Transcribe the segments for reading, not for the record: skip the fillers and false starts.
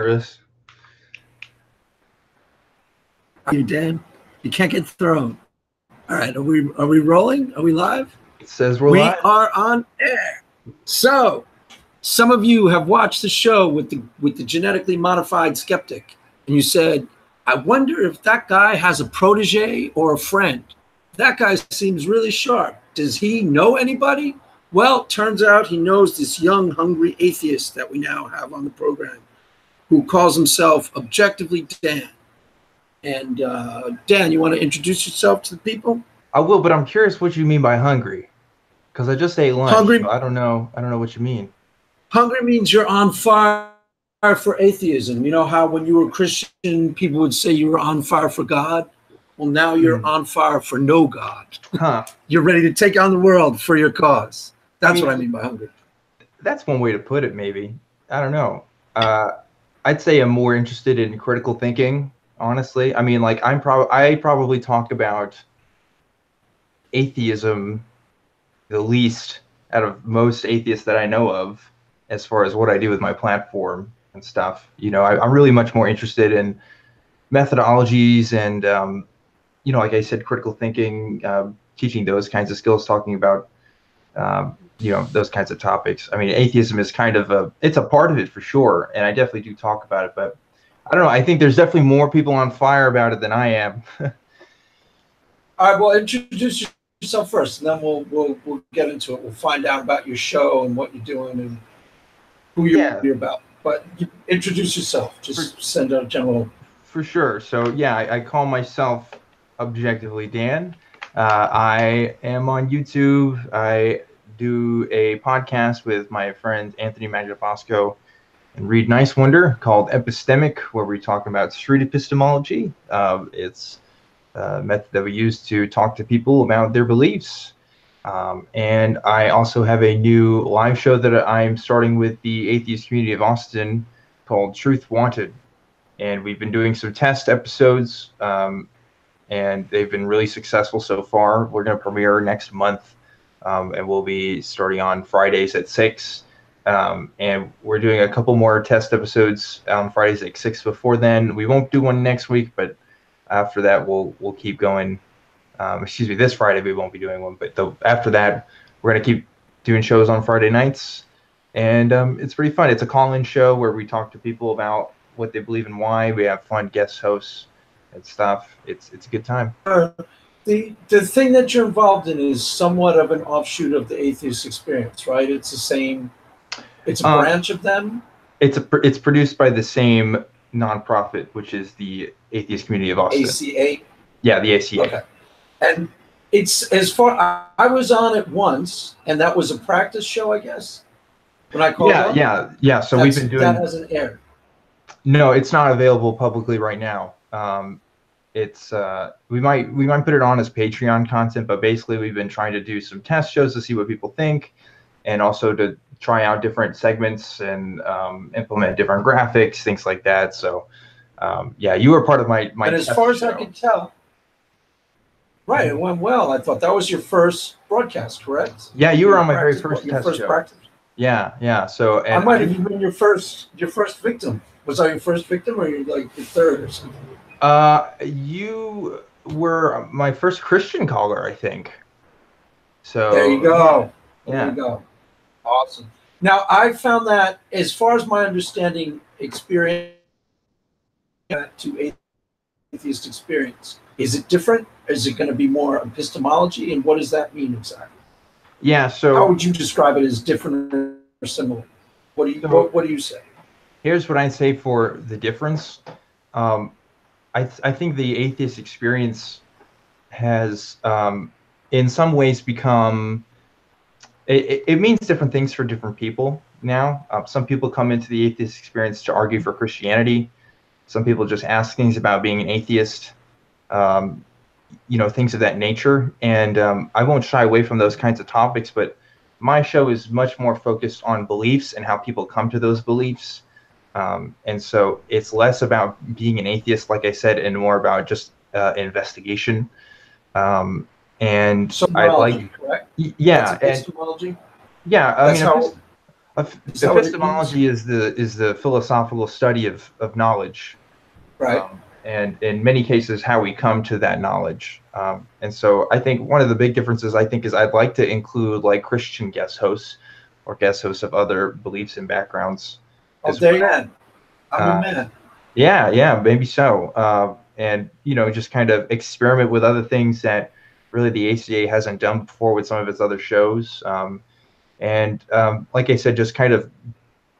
nervous. You, Dan? You can't get thrown. All right, are we rolling? Are we live? It says we're We live. are on air. So, some of you have watched the show with the genetically modified skeptic, and you said, "I wonder if that guy has a protege or a friend. That guy seems really sharp. Does he know anybody?" Well, turns out he knows this young, hungry atheist that we now have on the program, who calls himself Objectively Dan. And Dan, you want to introduce yourself to the people? I will, but I'm curious what you mean by hungry, because I just ate lunch. Hungry. So I don't know what you mean. Hungry means you're on fire for atheism. You know how when you were a Christian, people would say you were on fire for God? Well, now you're on fire for no God. Huh. You're ready to take on the world for your cause. That's what I mean by hungry. That's one way to put it, maybe. I don't know. I'd say I'm more interested in critical thinking, honestly. I mean, like I probably talk about atheism the least out of most atheists that I know of, as far as what I do with my platform and stuff. You know, I'm really much more interested in methodologies and, you know, like I said, critical thinking, teaching those kinds of skills, talking about, you know, those kinds of topics. I mean, atheism is kind of it's a part of it for sure. And I definitely do talk about it, but I don't know. I think there's definitely more people on fire about it than I am. All right, well, introduce yourself first, and then we'll get into it. We'll find out about your show and what you're doing and who you're about. But introduce yourself. Just send a general. For sure. So yeah, I call myself Objectively Dan. I am on YouTube. I do a podcast with my friend Anthony Maglifosco and Reed Nicewonder called Epistemic, where we talk about street epistemology. It's a method that we use to talk to people about their beliefs. And I also have a new live show that I'm starting with the atheist community of Austin called Truth Wanted. And we've been doing some test episodes, and they've been really successful so far. We're going to premiere next month, and we'll be starting on Fridays at 6. And we're doing a couple more test episodes on Fridays at 6 before then. We won't do one next week, but after that, we'll keep going. Excuse me, this Friday we won't be doing one, but after that, we're going to keep doing shows on Friday nights. And it's pretty fun. It's a call-in show where we talk to people about what they believe and why. We have fun guest hosts and stuff. It's a good time. The thing that you're involved in is somewhat of an offshoot of the atheist experience, right? It's the same. It's a branch of them. It's produced by the same nonprofit, which is the Atheist Community of Austin. ACA. Yeah, the ACA. Okay. And it's as far I was on it once, and that was a practice show, I guess. When I called up. Yeah. So we've been doing that hasn't aired. No, it's not available publicly right now. It's we might put it on as Patreon content, but basically we've been trying to do some test shows to see what people think, and also to try out different segments and implement different graphics, things like that. So yeah, you were part of my. And as far as I can tell, right, it went well. I thought that was your first broadcast, correct? Yeah, you were on my very first test show. Practice. Yeah. So I might have been your first victim. Was I your first victim, or you like the third or something? You were my first Christian caller, I think. So there you go. There yeah. you go. Awesome. Now I found that, as far as my understanding, experience to atheist experience, is it different? Is it going to be more epistemology, and what does that mean exactly? Yeah. So how would you describe it? As different or similar? What do you say? Here's what I'd say for the difference. I think the atheist experience has, in some ways, become. It means different things for different people now. Some people come into the atheist experience to argue for Christianity. Some people just ask things about being an atheist. You know, things of that nature. And I won't shy away from those kinds of topics, but my show is much more focused on beliefs and how people come to those beliefs. And so it's less about being an atheist, like I said, and more about just investigation. And so I like, correct? yeah, epistemology. Yeah, I mean, Is that what it means? Epistemology is the philosophical study of knowledge, Right. And in many cases how we come to that knowledge. And so I think one of the big differences is I'd like to include like Christian guest hosts or guest hosts of other beliefs and backgrounds. Oh, there you are. I'm a man. Yeah, maybe so. And just kind of experiment with other things that really the ACA hasn't done before with some of its other shows. And like I said, just kind of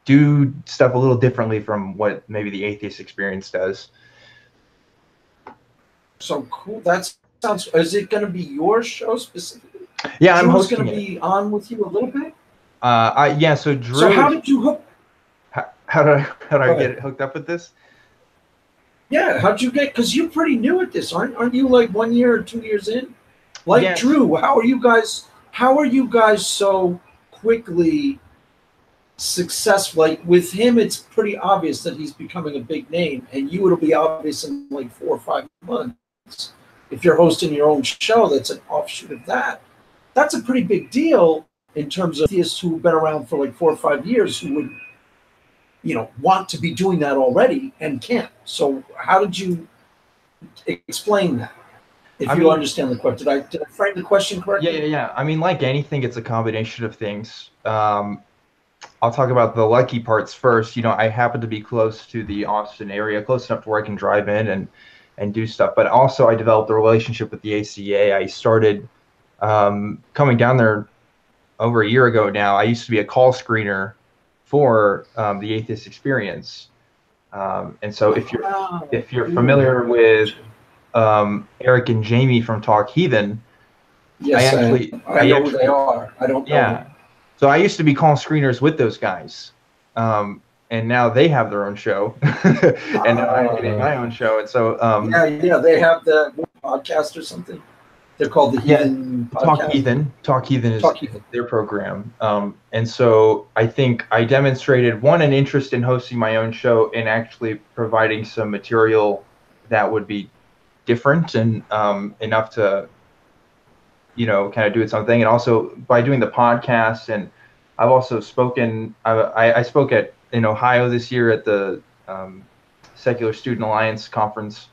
do stuff a little differently from what maybe the atheist experience does. So cool. That sounds. Is it going to be your show specifically? Yeah, I'm Drew's hosting going to be on with you a little bit. Yeah. So Drew. So how did you hook? How did I get it hooked up with this? Yeah, how'd you get? Because you're pretty new at this, aren't you? Like 1 year or 2 years in. Like yes. Drew, how are you guys? How are you guys so quickly successful? Like with him, it's pretty obvious that he's becoming a big name, and you it'll be obvious in like 4 or 5 months. If you're hosting your own show, that's an offshoot of that. That's a pretty big deal in terms of atheists who've been around for like 4 or 5 years who would, want to be doing that already and can't. So how did you explain that? If you understand the question, did I frame the question correctly? Yeah. I mean, like anything, it's a combination of things. I'll talk about the lucky parts first. I happen to be close to the Austin area, close enough to where I can drive in and do stuff. But also I developed a relationship with the ACA. I started coming down there over a year ago now. I used to be a call screener for the Atheist Experience. And so if you're familiar with Eric and Jamie from Talk Heathen, yes, I know who they are. I don't know. Yeah. So I used to be call screeners with those guys. And now they have their own show. And now I'm getting my own show. And so they have the podcast or something. They're called the Heathen podcast. Talk Heathen is their program. And so I think I demonstrated an interest in hosting my own show and actually providing some material that would be different and enough to kind of do its own thing. And also by doing the podcast, and I've also spoken, I spoke in Ohio this year at the Secular Student Alliance conference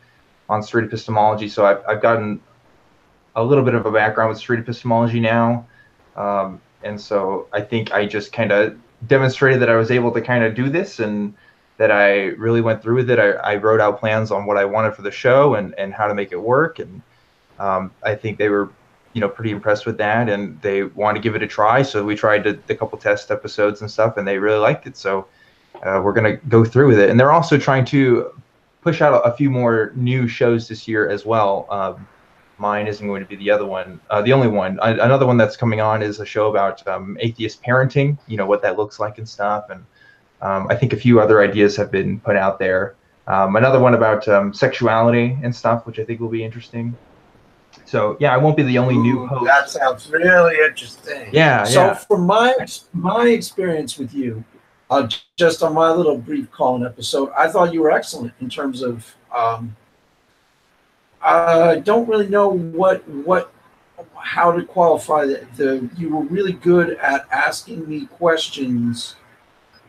on street epistemology. So I've gotten a little bit of a background with street epistemology now. And so I think I just kind of demonstrated that I was able to kind of do this and that I really went through with it. I wrote out plans on what I wanted for the show and how to make it work. And I think they were pretty impressed with that, and they wanted to give it a try. So we tried a couple test episodes and stuff, and they really liked it. So we're going to go through with it. And they're also trying to push out a few more new shows this year as well. Mine isn't going to be the only one. Another one that's coming on is a show about atheist parenting, what that looks like and stuff. And I think a few other ideas have been put out there. Another one about sexuality and stuff, which I think will be interesting. So yeah, I won't be the only new host. That sounds really interesting. Yeah. So from my experience with you, just on my little brief call-in episode, I thought you were excellent in terms of. I don't really know how to qualify that. You were really good at asking me questions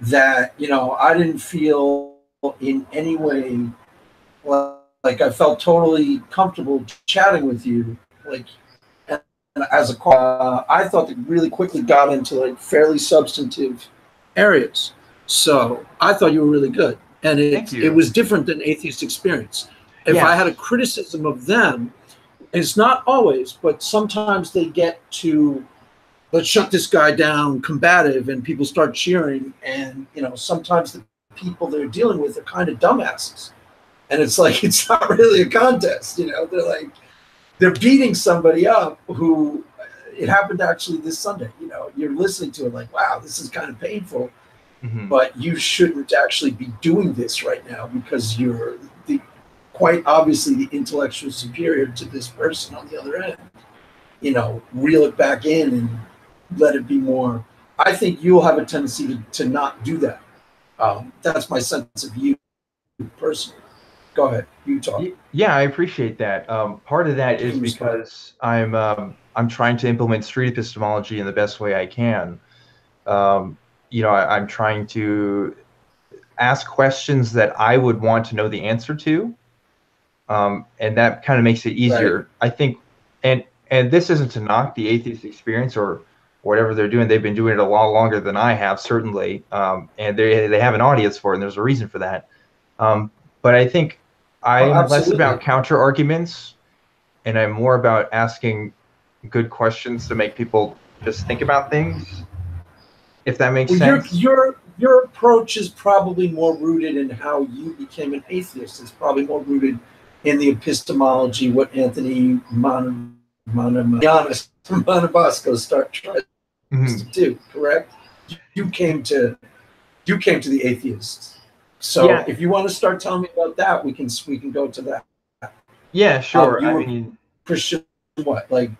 that I didn't feel in any way like I felt totally comfortable chatting with you, and as a call, I thought that really quickly got into fairly substantive areas. So I thought you were really good, and it was different than Atheist Experience. If I had a criticism of them, it's not always, but sometimes they get to let's shut this guy down, combative, and people start cheering, and sometimes the people they're dealing with are kind of dumbasses. And it's it's not really a contest, they're beating somebody up who, it happened actually this Sunday, you're listening to it wow, this is kind of painful, but you shouldn't actually be doing this right now because you're quite obviously the intellectual superior to this person on the other end. Reel it back in and let it be more. I think you'll have a tendency to not do that. That's my sense of you personally. Go ahead, you talk. Yeah, I appreciate that. Part of that is because I'm trying to implement street epistemology in the best way I can. I'm trying to ask questions that I would want to know the answer to, and that kind of makes it easier. Right. I think, and this isn't to knock the atheist experience or whatever they're doing. They've been doing it a lot longer than I have, certainly, and they have an audience for it, and there's a reason for that. But I think Oh, I'm less about absolutely. counter arguments, and I'm more about asking good questions to make people just think about things, if that makes Well, sense. your approach is probably more rooted in how you became an atheist. It's probably more rooted in the epistemology, what Anthony Monabosco tries to Mhm. do. Correct? You came to the atheists. So Yeah, if you want to start telling me about that, we can go to that. yeah, sure. You I were mean, Christian, what, like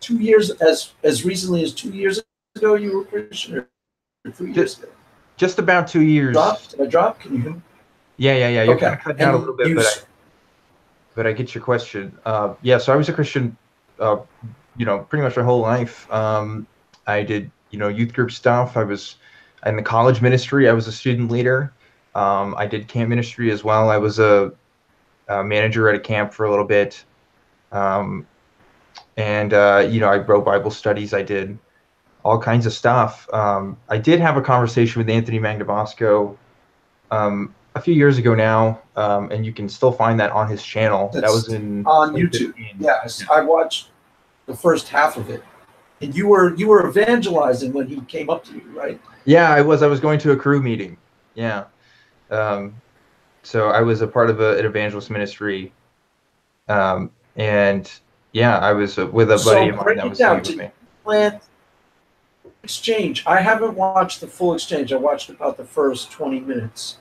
2 years, as recently as 2 years ago? You were Christian, or 3 years ago? just about 2 years. Did I drop? Can you hear me? Yeah. You're kind Okay. of cutting out a little And bit, but I get your question. Yeah, so I was a Christian, pretty much my whole life. I did, youth group stuff. I was in the college ministry. I was a student leader. I did camp ministry as well. I was a manager at a camp for a little bit. Um, and I wrote Bible studies. I did all kinds of stuff. I did have a conversation with Anthony Magnabosco a few years ago now, and you can still find that on his channel. That was that's in on YouTube. 2015. Yes, I watched the first half of it. And you were evangelizing when he came up to you, right? Yeah, I was. I was going to a crew meeting. Yeah. Um, so I was a part of an evangelist ministry, and yeah, I was with a buddy So of mine break that it was doing down. it with Did you me. plan exchange? I haven't watched the full exchange. I watched about the first 20 minutes.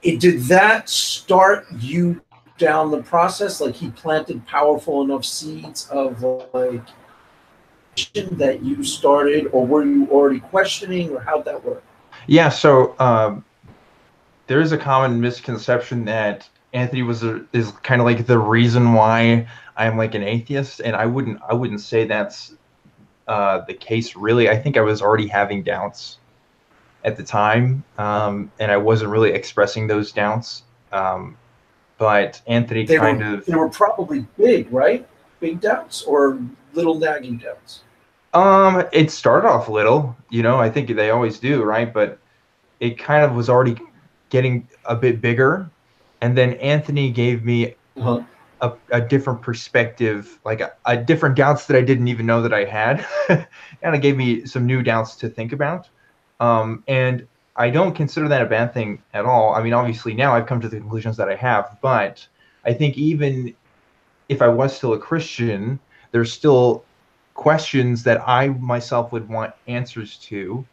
Did that start you down the process? Like he planted powerful enough seeds of like that you started, or were you already questioning, or how'd that work? Yeah. So there is a common misconception that Anthony is kind of like the reason why I'm like an atheist, and I wouldn't say that's the case really. I think I was already having doubts at the time, and I wasn't really expressing those doubts. But Anthony They kind were of, they were probably big, right? Big doubts or little nagging doubts. it started off little, I think they always do, right? But it kind of was already getting a bit bigger, and then Anthony gave me Uh-huh. a different perspective, like a different doubts that I didn't even know that I had. Kind of gave me some new doubts to think about. And I don't consider that a bad thing at all. I mean, obviously now I've come to the conclusions that I have, but I think even if I was still a Christian, there's still questions that I myself would want answers to,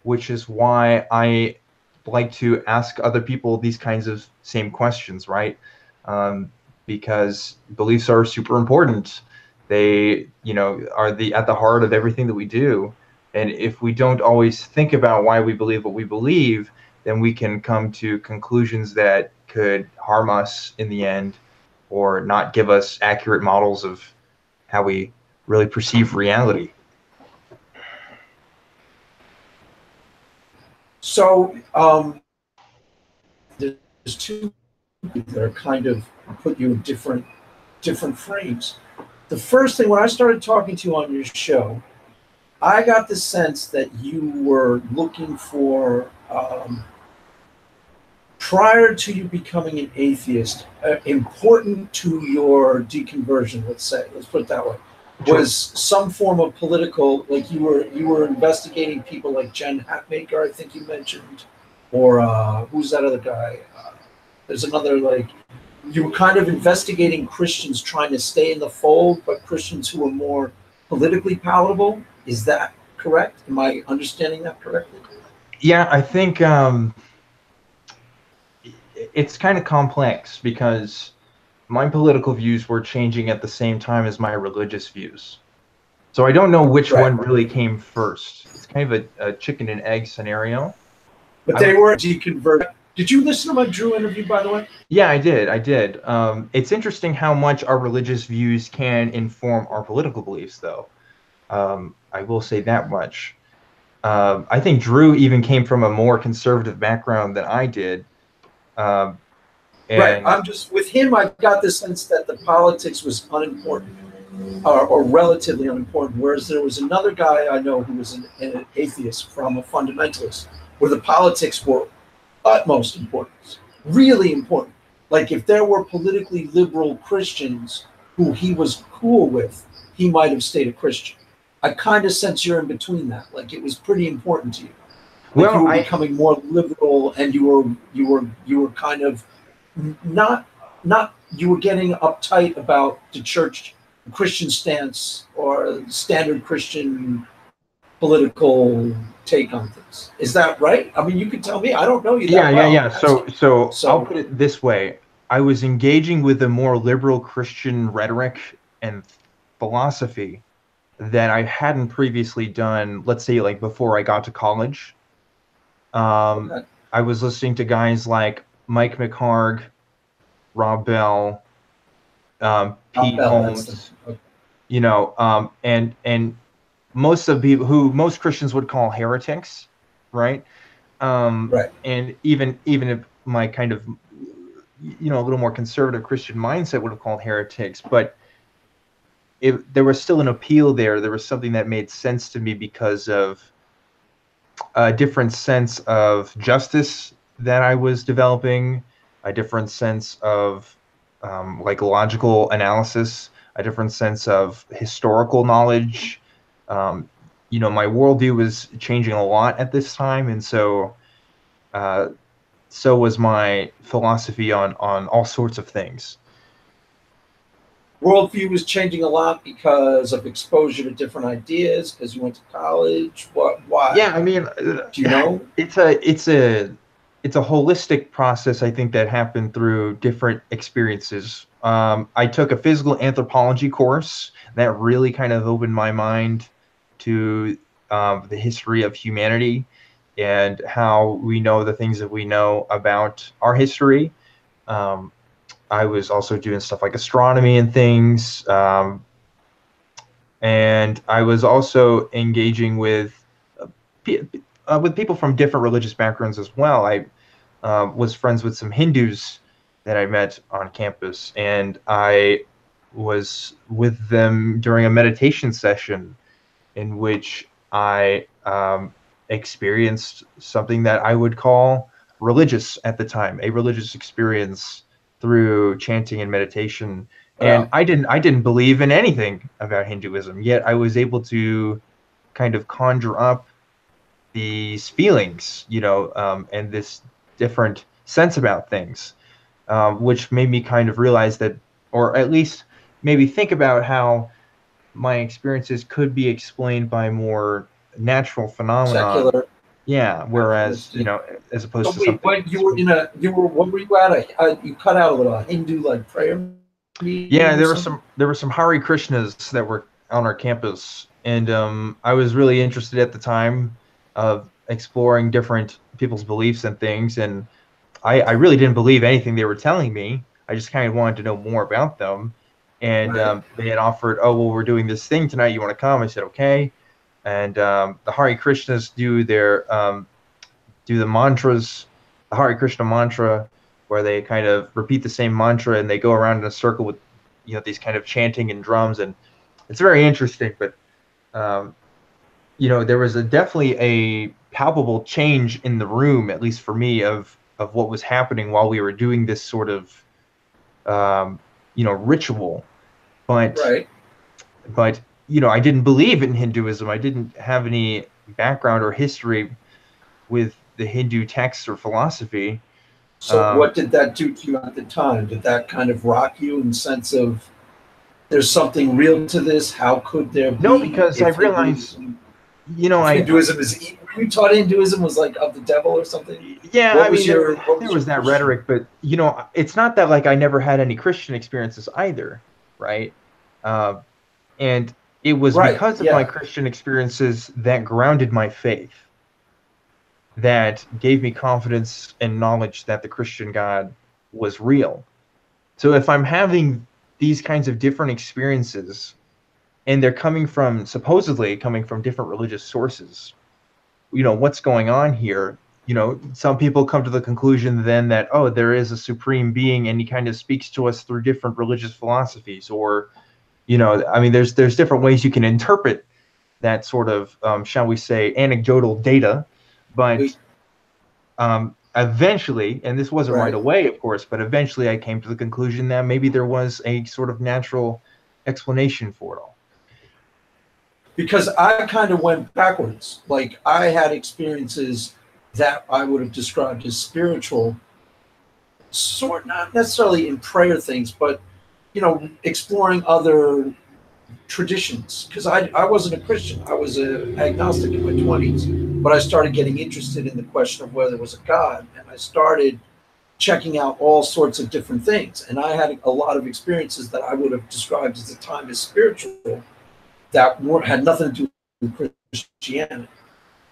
which is why I like to ask other people these kinds of same questions, right? Um, because beliefs are super important. They, are at the heart of everything that we do. And if we don't always think about why we believe what we believe, then we can come to conclusions that could harm us in the end or not give us accurate models of how we really perceive reality. So there's two that are kind of put you in different frames. The first thing, when I started talking to you on your show, I got the sense that you were looking for, prior to you becoming an atheist, important to your deconversion, let's put it that way, Sure. was some form of political, like you were investigating people like Jen Hatmaker, I think you mentioned, or who's that other guy? There's another, like, you were kind of investigating Christians trying to stay in the fold, but Christians who are more politically palatable. Is that correct? Am I understanding that correctly? Yeah, I think it's kind of complex because my political views were changing at the same time as my religious views. So I don't know which Right. one really came first. It's kind of a chicken and egg scenario. But I they would, were deconverted. Did you listen to my Drew interview, by the way? yeah, I did. I did. It's interesting how much our religious views can inform our political beliefs, though. I will say that much. I think Drew even came from a more conservative background than I did. Um, Right. and I'm just with him. I got the sense that the politics was unimportant, or relatively unimportant. Whereas there was another guy I know who was an atheist from a fundamentalist, where the politics were utmost importance, really important. Like if there were politically liberal Christians who he was cool with, he might have stayed a Christian. I kind of sense you're in between that. Like it was pretty important to you. Like you well, were I becoming more liberal, and you were kind of not not you were getting uptight about the church Christian stance or standard Christian political take on things. Is that right? I mean, you can tell me. I don't know you yeah, that yeah, well. yeah. So I'll So put it this way: I was engaging with a more liberal Christian rhetoric and philosophy that I hadn't previously done. Let's say, like before I got to college. Um, okay, I was listening to guys like Mike McHargue, Rob Bell, I'll Pete bell. That's the Holmes, okay. and most of people who most Christians would call heretics, right? Right. And even if my kind of a little more conservative Christian mindset would have called heretics, but there was still an appeal there. There was something that made sense to me because of a different sense of justice that I was developing, a different sense of like logical analysis, a different sense of historical knowledge. Um, my worldview was changing a lot at this time, and uh, so was my philosophy on all sorts of things. Worldview was changing a lot because of exposure to different ideas. Because you went to college. What? Why? Yeah, I mean, Do you know? it's a holistic process. I think that happened through different experiences. I took a physical anthropology course that really kind of opened my mind to the history of humanity and how we know the things that we know about our history. Um, I was also doing stuff like astronomy and things, and I was also engaging uh, with people from different religious backgrounds as well. I was friends with some Hindus that I met on campus, and I was with them during a meditation session in which I experienced something that I would call religious at the time, a religious experience through chanting and meditation. And Well, I didn't believe in anything about Hinduism, yet I was able to kind of conjure up these feelings, and this different sense about things, which made me kind of realize that, or at least maybe think about how my experiences could be explained by more natural phenomenon. secular, Yeah, whereas, naturalistic. as So opposed to wait, something. what you were in a you were what were you at you cut out a little a Hindu like prayer Yeah, meeting or something? there were some Hare Krishnas that were on our campus, and I was really interested at the time of exploring different people's beliefs and things, and I really didn't believe anything they were telling me. I just kind of wanted to know more about them, and Right. they had offered, oh well, we're doing this thing tonight. You want to come? I said okay, and the Hare Krishnas do the mantras, the Hare Krishna mantra, where they kind of repeat the same mantra and they go around in a circle with, these kind of chanting and drums, and it's very interesting. But um, there was definitely a palpable change in the room, at least for me, of what was happening while we were doing this sort of ritual. But Right. but I didn't believe in Hinduism. I didn't have any background or history with the Hindu texts or philosophy. So Um, what did that do to you at the time? Did that kind of rock you in the sense of there's something real to this? How could there no, be because I if realized, Hinduism I is evil? Were you taught Hinduism was like of the devil or something? yeah, I mean, What there was your was that Christian? rhetoric, but it's not that like I never had any Christian experiences either, right? Uh, and it was Right. because of my Yeah. Christian experiences that grounded my faith, that gave me confidence and knowledge that the Christian God was real. So if I'm having these kinds of different experiences and they're supposedly coming from different religious sources, what's going on here? Some people come to the conclusion then that, oh, there is a supreme being and he kind of speaks to us through different religious philosophies, or, I mean, there's different ways you can interpret that sort of, shall we say, anecdotal data. But eventually, and this wasn't right away, of course, but eventually I came to the conclusion that maybe there was a sort of natural explanation for it all. Because I kind of went backwards. Like, I had experiences that I would have described as spiritual, not necessarily in prayer things, but, exploring other traditions. Because I wasn't a Christian. I was an agnostic in my 20s, but I started getting interested in the question of whether there was a God, and I started checking out all sorts of different things. And I had a lot of experiences that I would have described at the time as spiritual that had nothing to do with Christianity.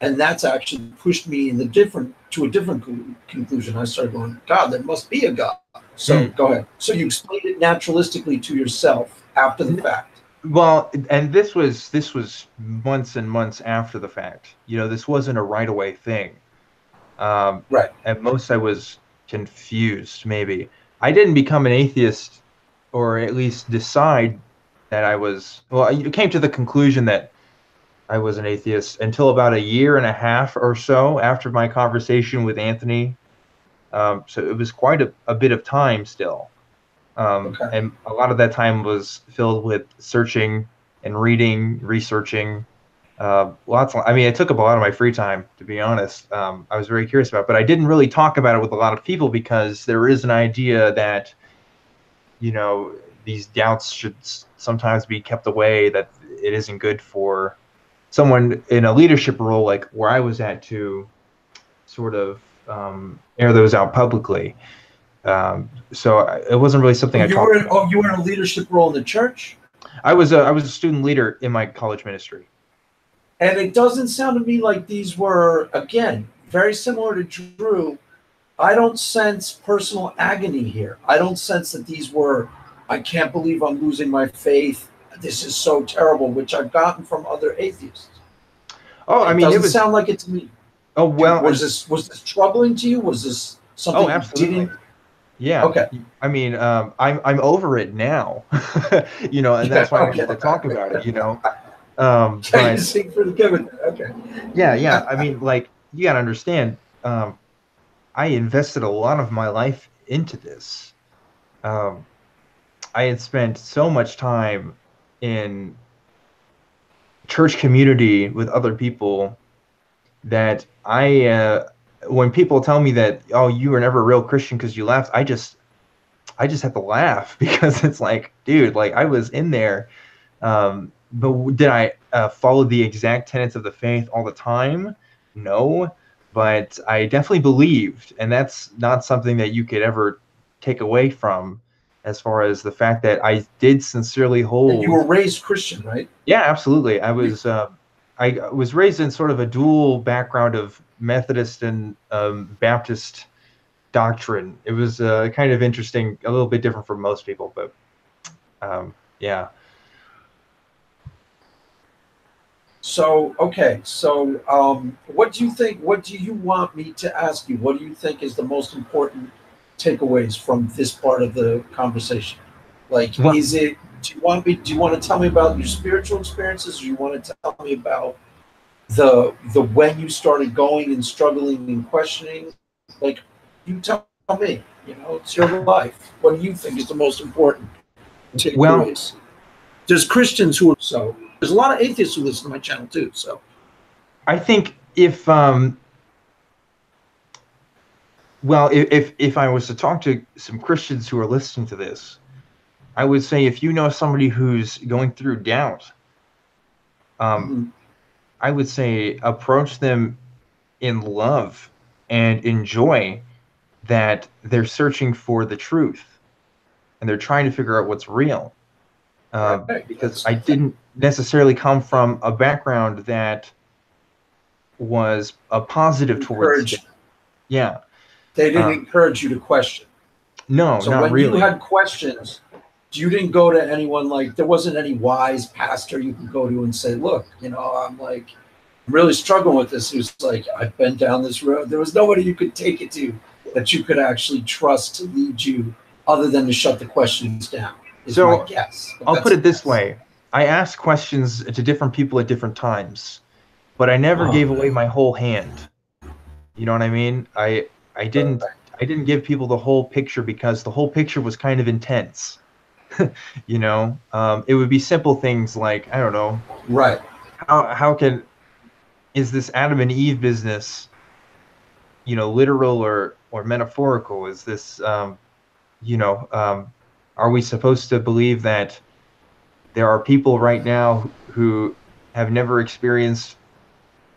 And that's actually pushed me to a different conclusion. I started going, God, there must be a God. So go ahead. So you explained it naturalistically to yourself after the fact. Well, and this was months and months after the fact. This wasn't a right away thing. Right. At most I was confused, maybe. I didn't become an atheist, or at least decide that I was, I came to the conclusion that I was an atheist until about a year and a half or so after my conversation with Anthony. So it was quite a bit of time still. And a lot of that time was filled with searching and reading, researching. It took up a lot of my free time, to be honest. I was very curious about it, but I didn't really talk about it with a lot of people because there is an idea that, these doubts should sometimes be kept away, that it isn't good for someone in a leadership role like where I was at to sort of air those out publicly. So it wasn't really something I talked about. You were in a leadership role in the church? I was a student leader in my college ministry. And it doesn't sound to me like these were, again, very similar to Drew. I don't sense personal agony here. I don't sense that these were, I can't believe I'm losing my faith. This is so terrible, which I've gotten from other atheists. Oh, it doesn't sound like it to me. Oh, well. Was this troubling to you? Was this something? Oh, absolutely. You didn't? Yeah. Okay. I mean, I'm over it now, and that's why I wanted to talk about it, But, sing for the Kevin. Okay. Yeah. I mean, like, you got to understand, I invested a lot of my life into this. I had spent so much time in church community with other people that when people tell me that, oh, you were never a real Christian because you left, I just have to laugh because it's like, dude, like I was in there. But did I follow the exact tenets of the faith all the time? No, but I definitely believed, and that's not something that you could ever take away from, as far as the fact that I did sincerely hold. And you were raised Christian, right? Yeah, absolutely. I was raised in sort of a dual background of Methodist and Baptist doctrine. It was kind of interesting, a little bit different from most people, but yeah. So, okay. So, what do you think? What do you want me to ask you? What do you think is the most important takeaways from this part of the conversation? Like, do you want to tell me about your spiritual experiences, or do you want to tell me about the when you started going and struggling and questioning? Like, you tell me. It's your life. What do you think is the most important takeaways? Well, there's Christians who are so. There's a lot of atheists who listen to my channel too. So, I think if I was to talk to some Christians who are listening to this, I would say if you know somebody who's going through doubt, I would say approach them in love and in joy that they're searching for the truth and they're trying to figure out what's real. Because I didn't necessarily come from a background that was a positive towards it. Yeah. They didn't encourage you to question. No, so not when really. You had questions, you didn't go to anyone, like there wasn't any wise pastor you could go to and say, look, I'm like, really struggling with this. He was like, I've been down this road. There was nobody you could take it to that you could actually trust to lead you other than to shut the questions down, is my guess. But I'll put it this way. I asked questions to different people at different times, but I never gave away my whole hand. You know what I mean? I didn't give people the whole picture because the whole picture was kind of intense. You know, it would be simple things like, I don't know. Right. Is this Adam and Eve business, you know, literal or metaphorical? Is this, you know, are we supposed to believe that there are people right now who have never experienced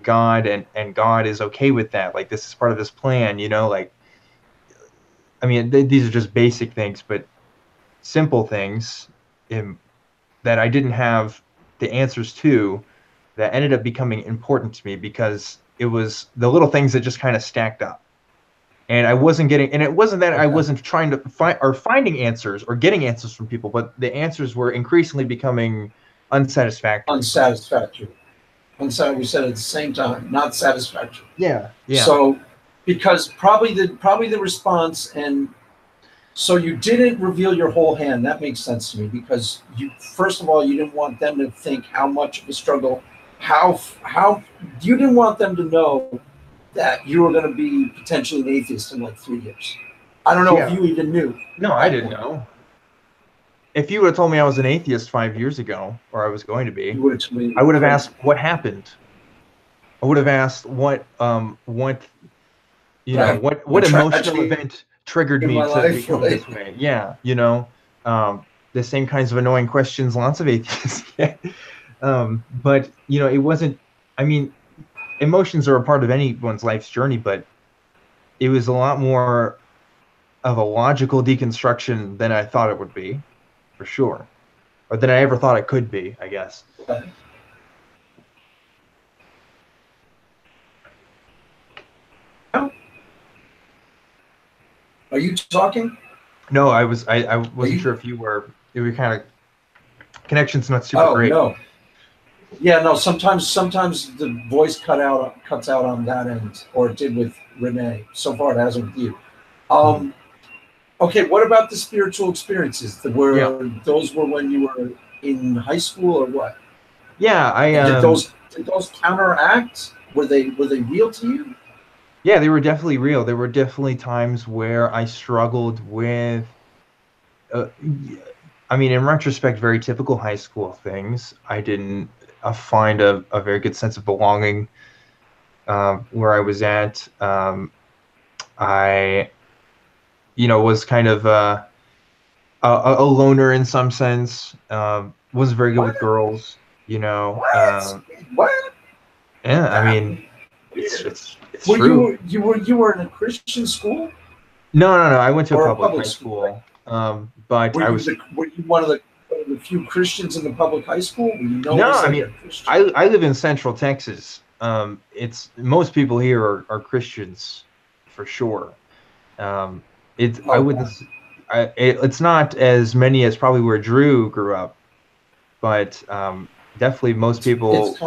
God and God is okay with that? Like, this is part of his plan, you know? Like, I mean, these are just basic things, but simple things that I didn't have the answers to, that ended up becoming important to me because it was the little things that just kind of stacked up. And I wasn't getting, and it wasn't that I wasn't trying to finding answers or getting answers from people, but the answers were increasingly becoming unsatisfactory. Unsatisfactory. We said at the same time, not satisfactory. Yeah. So, because probably the response, and so you didn't reveal your whole hand. That makes sense to me because first of all, you didn't want them to think how much of a struggle, how you didn't want them to know that you were going to be potentially an atheist in like 3 years. I don't know if you even knew. No, I didn't know. If you would have told me I was an atheist 5 years ago, or I was going to be, I would have asked what happened. I would have asked what emotional event triggered me to become this way. Yeah, you know, the same kinds of annoying questions lots of atheists get. But you know, it wasn't. I mean, emotions are a part of anyone's life's journey, but it was a lot more of a logical deconstruction than I thought it would be, for sure, or than I ever thought it could be, I guess. Are you talking? No, I wasn't sure if you were. It was kind of connection's not super great. Oh no. Yeah, no. Sometimes the voice cuts out on that end, or it did with Renee. So far, it hasn't with you. Okay, what about the spiritual experiences? Those were when you were in high school, or what? Yeah, did those counteract? Were they real to you? Yeah, they were definitely real. There were definitely times where I struggled with, I mean, in retrospect, very typical high school things. I didn't find a very good sense of belonging where I was at. I, you know, was kind of a loner in some sense. Wasn't very good with girls, you know. What? Yeah, I mean, it's were true. You were in a Christian school? No. I went to a public high school. But were you one of the few Christians in the public high school? No, I mean, I live in Central Texas. It's most people here are Christians, for sure. It's not as many as probably where Drew grew up, but definitely most people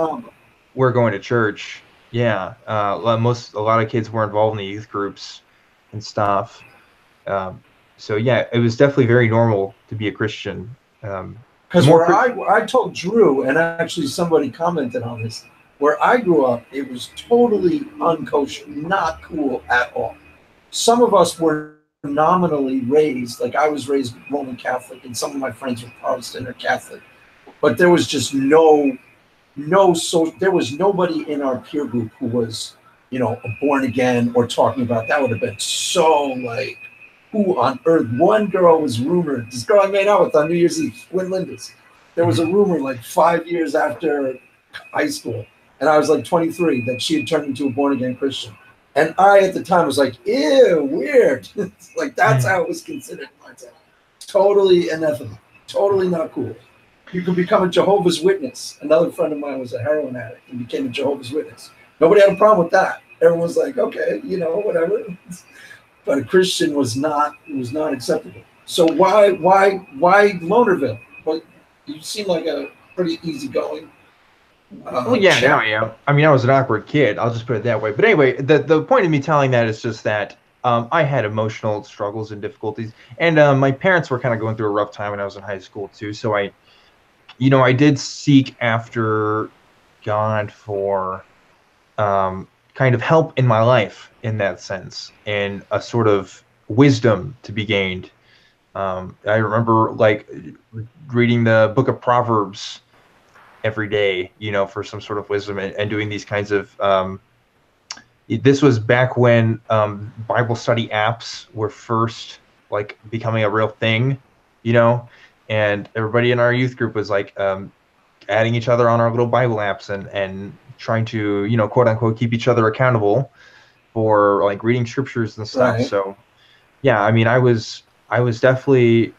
were going to church. Yeah, a lot of kids were involved in the youth groups and stuff. So yeah, it was definitely very normal to be a Christian. Because I told Drew, and actually somebody commented on this, where I grew up, it was totally unkosher, not cool at all. Some of us were nominally raised, like I was raised Roman Catholic, and some of my friends were Protestant or Catholic, but there was just there was nobody in our peer group who was, you know, born again or talking about that. Would have been so like, who on earth? One girl was rumored, this girl I made out with on New Year's Eve, Quinn Lindis. There was a rumor like 5 years after high school, and I was like 23, that she had turned into a born again Christian. And I at the time was like, ew, weird. Like that's how it was considered in my time. Totally ineffable, totally not cool. You could become a Jehovah's Witness. Another friend of mine was a heroin addict and became a Jehovah's Witness. Nobody had a problem with that. Everyone was like, okay, you know, whatever. But a Christian was not acceptable. So why Lonerville? Well, you seem like a pretty easygoing. Well, yeah, now I am. I mean, I was an awkward kid. I'll just put it that way. But anyway, the point of me telling that is just that I had emotional struggles and difficulties, and my parents were kind of going through a rough time when I was in high school too. So I did seek after God for kind of help in my life in that sense, and a sort of wisdom to be gained. I remember like reading the book of Proverbs every day, for some sort of wisdom, and doing these kinds of. This was back when Bible study apps were first like becoming a real thing, and everybody in our youth group was like adding each other on our little Bible apps and trying to, quote unquote, keep each other accountable for like reading scriptures and stuff. Right. So, yeah, I mean, I was definitely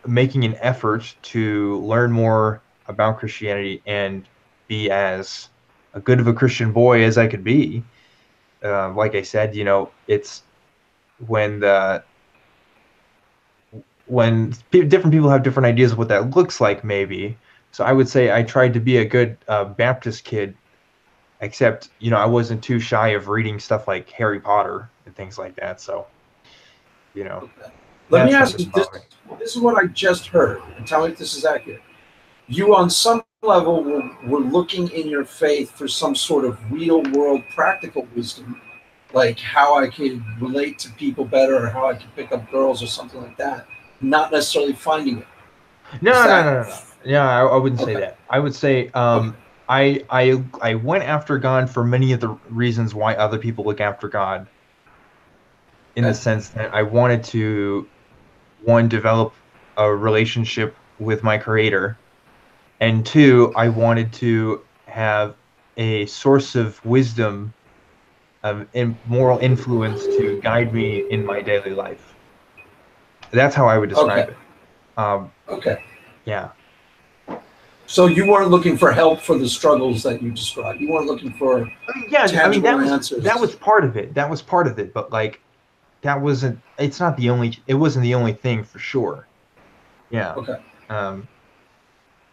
making an effort to learn more about Christianity and be as a good of a Christian boy as I could be. Like I said, it's when different people have different ideas of what that looks like, maybe. So I would say I tried to be a good Baptist kid, except, I wasn't too shy of reading stuff like Harry Potter and things like that. So, Okay. Let me ask you this. This is what I just heard, and tell me if this is accurate. You, on some level, were looking in your faith for some sort of real-world practical wisdom, like how I could relate to people better or how I could pick up girls or something like that, not necessarily finding it. No. Yeah, I wouldn't say that. I would say I went after God for many of the reasons why other people look after God, in the sense that I wanted to, one, develop a relationship with my Creator, and two, I wanted to have a source of wisdom, and moral influence to guide me in my daily life. That's how I would describe it. Okay. Yeah. So you weren't looking for help for the struggles that you described. You weren't looking for tangible answers. That was part of it. That was part of it. But like, it wasn't the only thing, for sure. Yeah. Okay.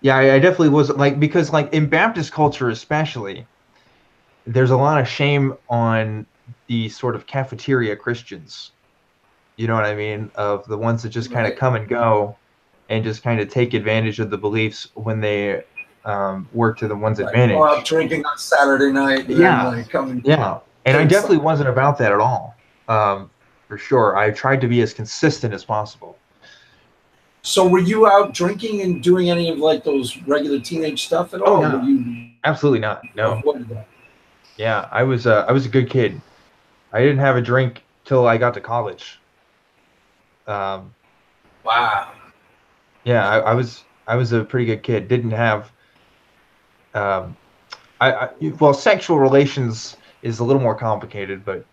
Yeah, I definitely was, like, because like in Baptist culture especially, there's a lot of shame on the sort of cafeteria Christians. You know what I mean? Of the ones that just kind of come and go and just kind of take advantage of the beliefs when they work to the one's advantage. Go out drinking on Saturday night. And I definitely wasn't about that at all. For sure. I tried to be as consistent as possible. So were you out drinking and doing any of like those regular teenage stuff at all? No. Absolutely not. No. That? Yeah, I was a good kid. I didn't have a drink till I got to college. Wow. Yeah, I was a pretty good kid. Didn't have well, sexual relations is a little more complicated, but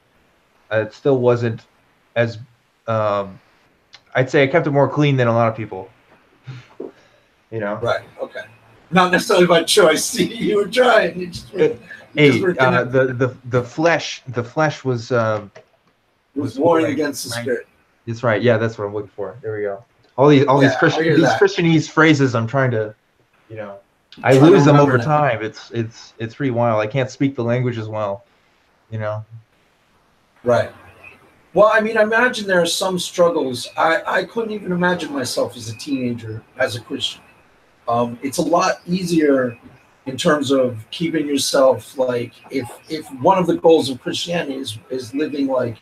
it still wasn't as I'd say I kept it more clean than a lot of people. Right. Okay. Not necessarily by choice. You were trying. The flesh was warring against the spirit. That's right. Yeah, that's what I'm looking for. There we go. All these Christianese phrases, I'm trying to, I lose them over time. It's pretty wild. I can't speak the language as well, Right. Well, I mean, I imagine there are some struggles. I couldn't even imagine myself as a teenager as a Christian. It's a lot easier in terms of keeping yourself, like, if one of the goals of Christianity is living like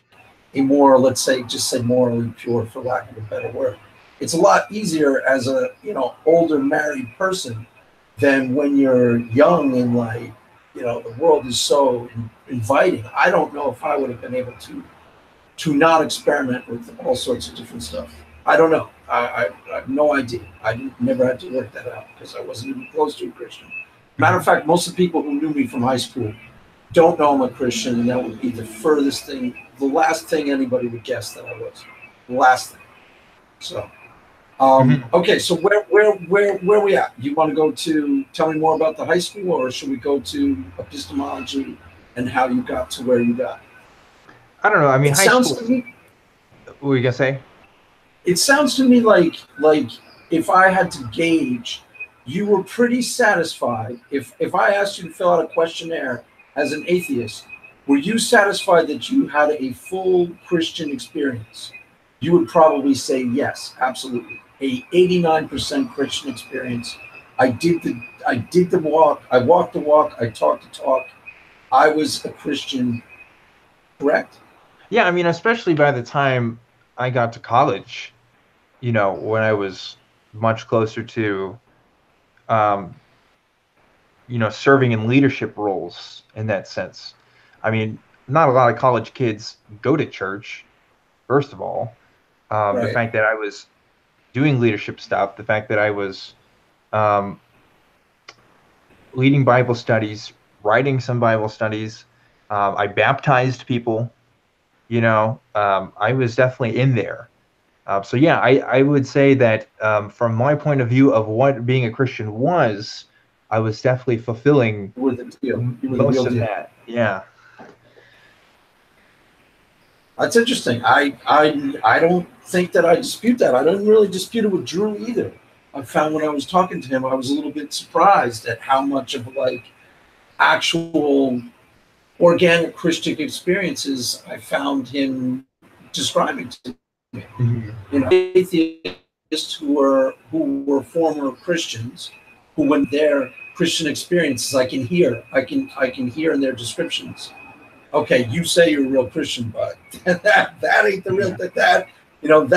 a more, let's say, just say morally pure, for lack of a better word. It's a lot easier as a, older married person than when you're young and like, the world is so inviting. I don't know if I would have been able to not experiment with all sorts of different stuff. I don't know. I have no idea. I never had to work that out because I wasn't even close to a Christian. Matter of fact, most of the people who knew me from high school don't know I'm a Christian, and that would be the furthest thing, the last thing anybody would guess that I was. The last thing. So, okay. So where we at? You want to go to tell me more about the high school, or should we go to epistemology and how you got to where you got? I don't know. I mean, high school. What were you gonna say? It sounds to me like if I had to gauge you were pretty satisfied. If I asked you to fill out a questionnaire as an atheist, were you satisfied that you had a full Christian experience? You would probably say yes, absolutely. A 89% Christian experience. I did the walk. I walked the walk. I talked the talk. I was a Christian, correct? Yeah, I mean, especially by the time I got to college, you know, when I was much closer to, um, you know, serving in leadership roles in that sense. I mean, not a lot of college kids go to church, first of all. The Right. fact that I was doing leadership stuff, the fact that I was um, leading Bible studies, writing some Bible studies, I baptized people, you know, I was definitely in there. So yeah, I would say that from my point of view of what being a Christian was, I was definitely fulfilling You were the deal. You were the most real of deal. that. Yeah. That's interesting. I don't think that I dispute that. I don't really dispute it with Drew either. I found when I was talking to him, I was a little bit surprised at how much of like actual organic Christian experiences I found him describing to me. Mhm. You know, atheists who were former Christians, who when their Christian experiences, I can hear in their descriptions. Okay, you say you're a real Christian, but that ain't the real that that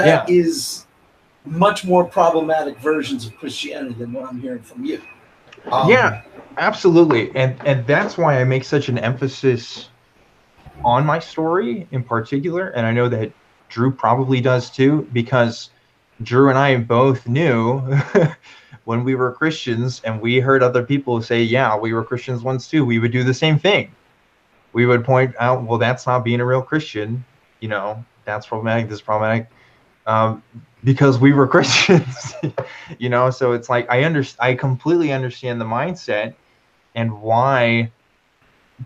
Yeah. is much more problematic versions of Christianity than what I'm hearing from you. Yeah, absolutely. And that's why I make such an emphasis on my story in particular, and I know that Drew probably does too, because Drew and I both knew when we were Christians and we heard other people say, yeah, we were Christians once too, we would do the same thing. We would point out, well, that's not being a real Christian, you know, that's problematic, this is problematic, um, because we were Christians, you know. So it's like I completely understand the mindset and why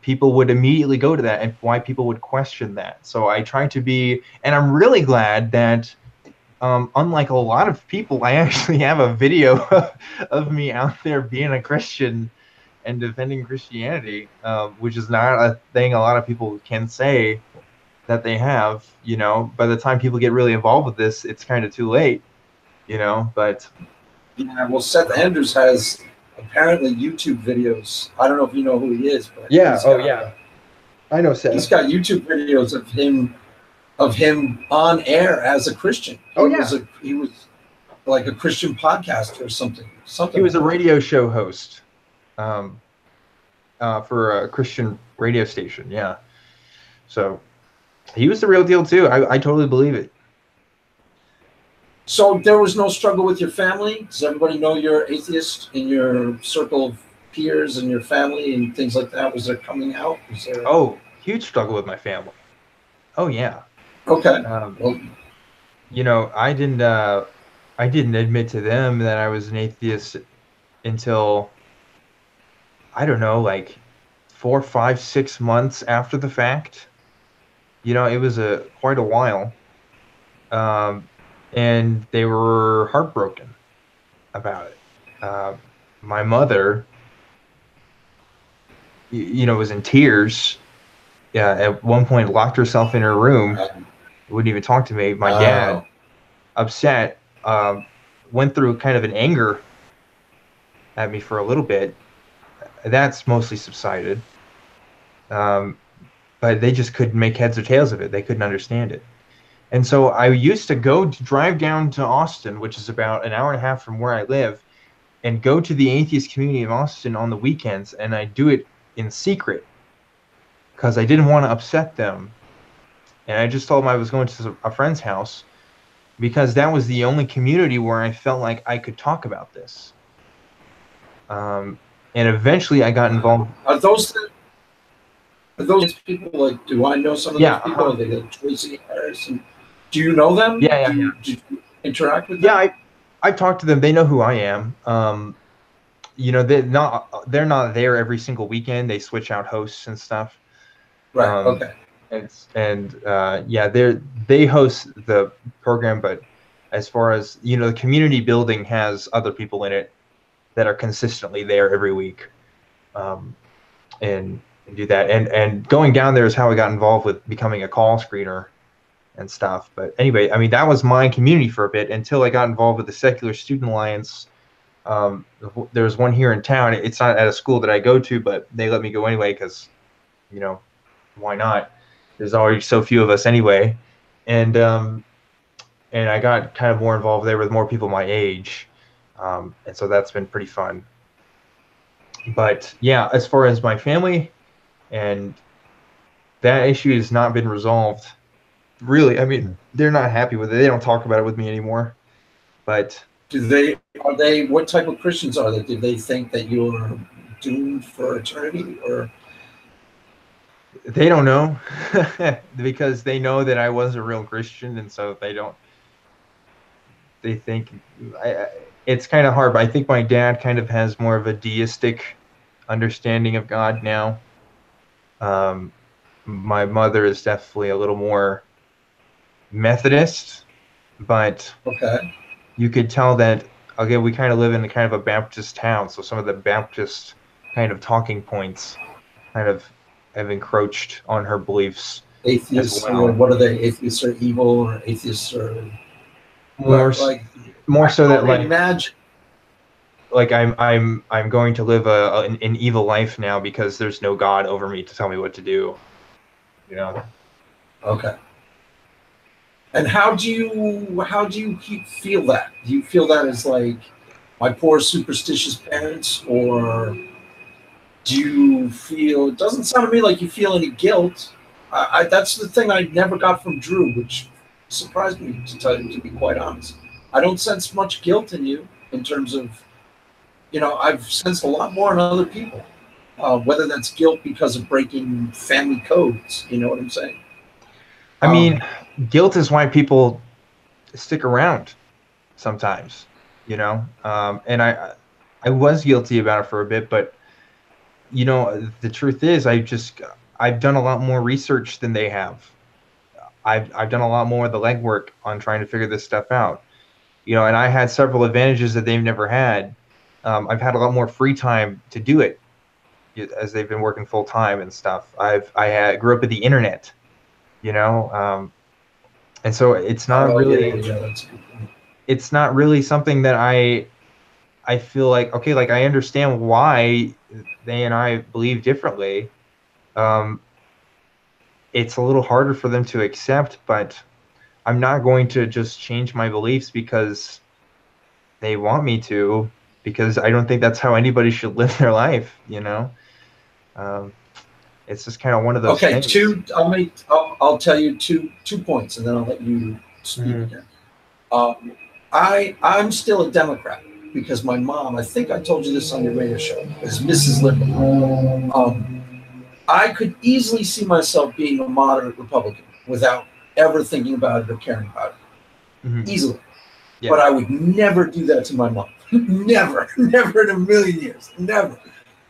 people would immediately go to that and why people would question that. So I try to be, and I'm really glad that unlike a lot of people, I actually have a video of me out there being a Christian and defending Christianity, which is not a thing a lot of people can say that they have. You know, by the time people get really involved with this, it's kind of too late. You know, but Yeah, well, Seth Andrews has apparently YouTube videos. I don't know if you know who he is, but yeah, oh yeah, I know he's Seth. got YouTube videos of him on air as a Christian. Oh yeah, He was like a Christian podcaster or something. he was a Like that. radio show host um, for a Christian radio station. Yeah, so he was the real deal too. I totally believe it. So there was no struggle with your family? Does everybody know you're atheist in your circle of peers and your family and things like that? Was there coming out? Was there? Oh, huge struggle with my family. Oh yeah. Okay. Um, Well, you know, I didn't admit to them that I was an atheist until I don't know, like 4, 5, 6 months after the fact. You know, it was a quite a while, um, and they were heartbroken about it. Uh, my mother, you know, was in tears. Yeah, at one point locked herself in her room, wouldn't even talk to me. My dad, wow. upset, went through kind of an anger at me for a little bit. That's mostly subsided. Um, but they just couldn't make heads or tails of it. They couldn't understand it. And so I used to drive down to Austin, which is about an hour and a half from where I live, and go to the atheist community of Austin on the weekends. And I do it in secret because I didn't want to upset them. And I just told them I was going to a friend's house because that was the only community where I felt like I could talk about this. And eventually I got involved. Are those people like? Do I know some of Yeah, those people? Are they like Tracy Harrison? Do you know them? yeah, yeah. Do you interact with Yeah, them? I've talked to them. They know who I am. You know, they're not there every single weekend. They switch out hosts and stuff. Right. Um, Okay. yeah, they host the program, but as far as you know, the community building has other people in it. that are consistently there every week, and do that. And going down there is how I got involved with becoming a call screener and stuff. But anyway, I mean, that was my community for a bit until I got involved with the Secular Student Alliance. There's one here in town. It's not at a school that I go to, but they let me go anyway because, you know, why not? There's already so few of us anyway. And I got kind of more involved there with more people my age. And so that's been pretty fun. But yeah, as far as my family, and that issue has not been resolved. Really, I mean, they're not happy with it. They don't talk about it with me anymore. But what type of Christians are they? Do they think that you're doomed for eternity, or? They don't know because they know that I was a real Christian, and so they think it's kind of hard. But I think my dad kind of has more of a deistic understanding of God now. My mother is definitely a little more Methodist, but okay, you could tell that, again, we kind of live in kind of a Baptist town, so some of the Baptist kind of talking points kind of have encroached on her beliefs. Atheists, or what are they? Atheists are evil, or atheists are more so that imagine. Like I'm going to live an evil life now because there's no God over me to tell me what to do. You know. Okay. And how do you feel that? Do you feel that as like my poor superstitious parents, or do you feel? It doesn't sound to me like you feel any guilt. That's the thing I never got from Drew, which surprised me, to be quite honest. I don't sense much guilt in you in terms of, I've sensed a lot more in other people. Whether that's guilt because of breaking family codes, you know what I'm saying? I mean, guilt is why people stick around sometimes, and I was guilty about it for a bit, but the truth is I've done a lot more research than they have. I've done a lot more of the legwork on trying to figure this stuff out, and I had several advantages that they've never had. I've had a lot more free time to do it as they've been working full time and stuff. I grew up with the internet, and so it's not it's not really something that I feel like, okay, like I understand why they and I believe differently. It's a little harder for them to accept, but I'm not going to just change my beliefs because they want me to, because I don't think that's how anybody should live their life, It's just kind of one of those things. I'll tell you two points, and then I'll let you speak again. I'm still a Democrat because my mom, I think I told you this on your radio show, is Mrs. Liberal. I could easily see myself being a moderate Republican without ever thinking about it or caring about it. Easily. Yeah. But I would never do that to my mom. Never in a million years. Never.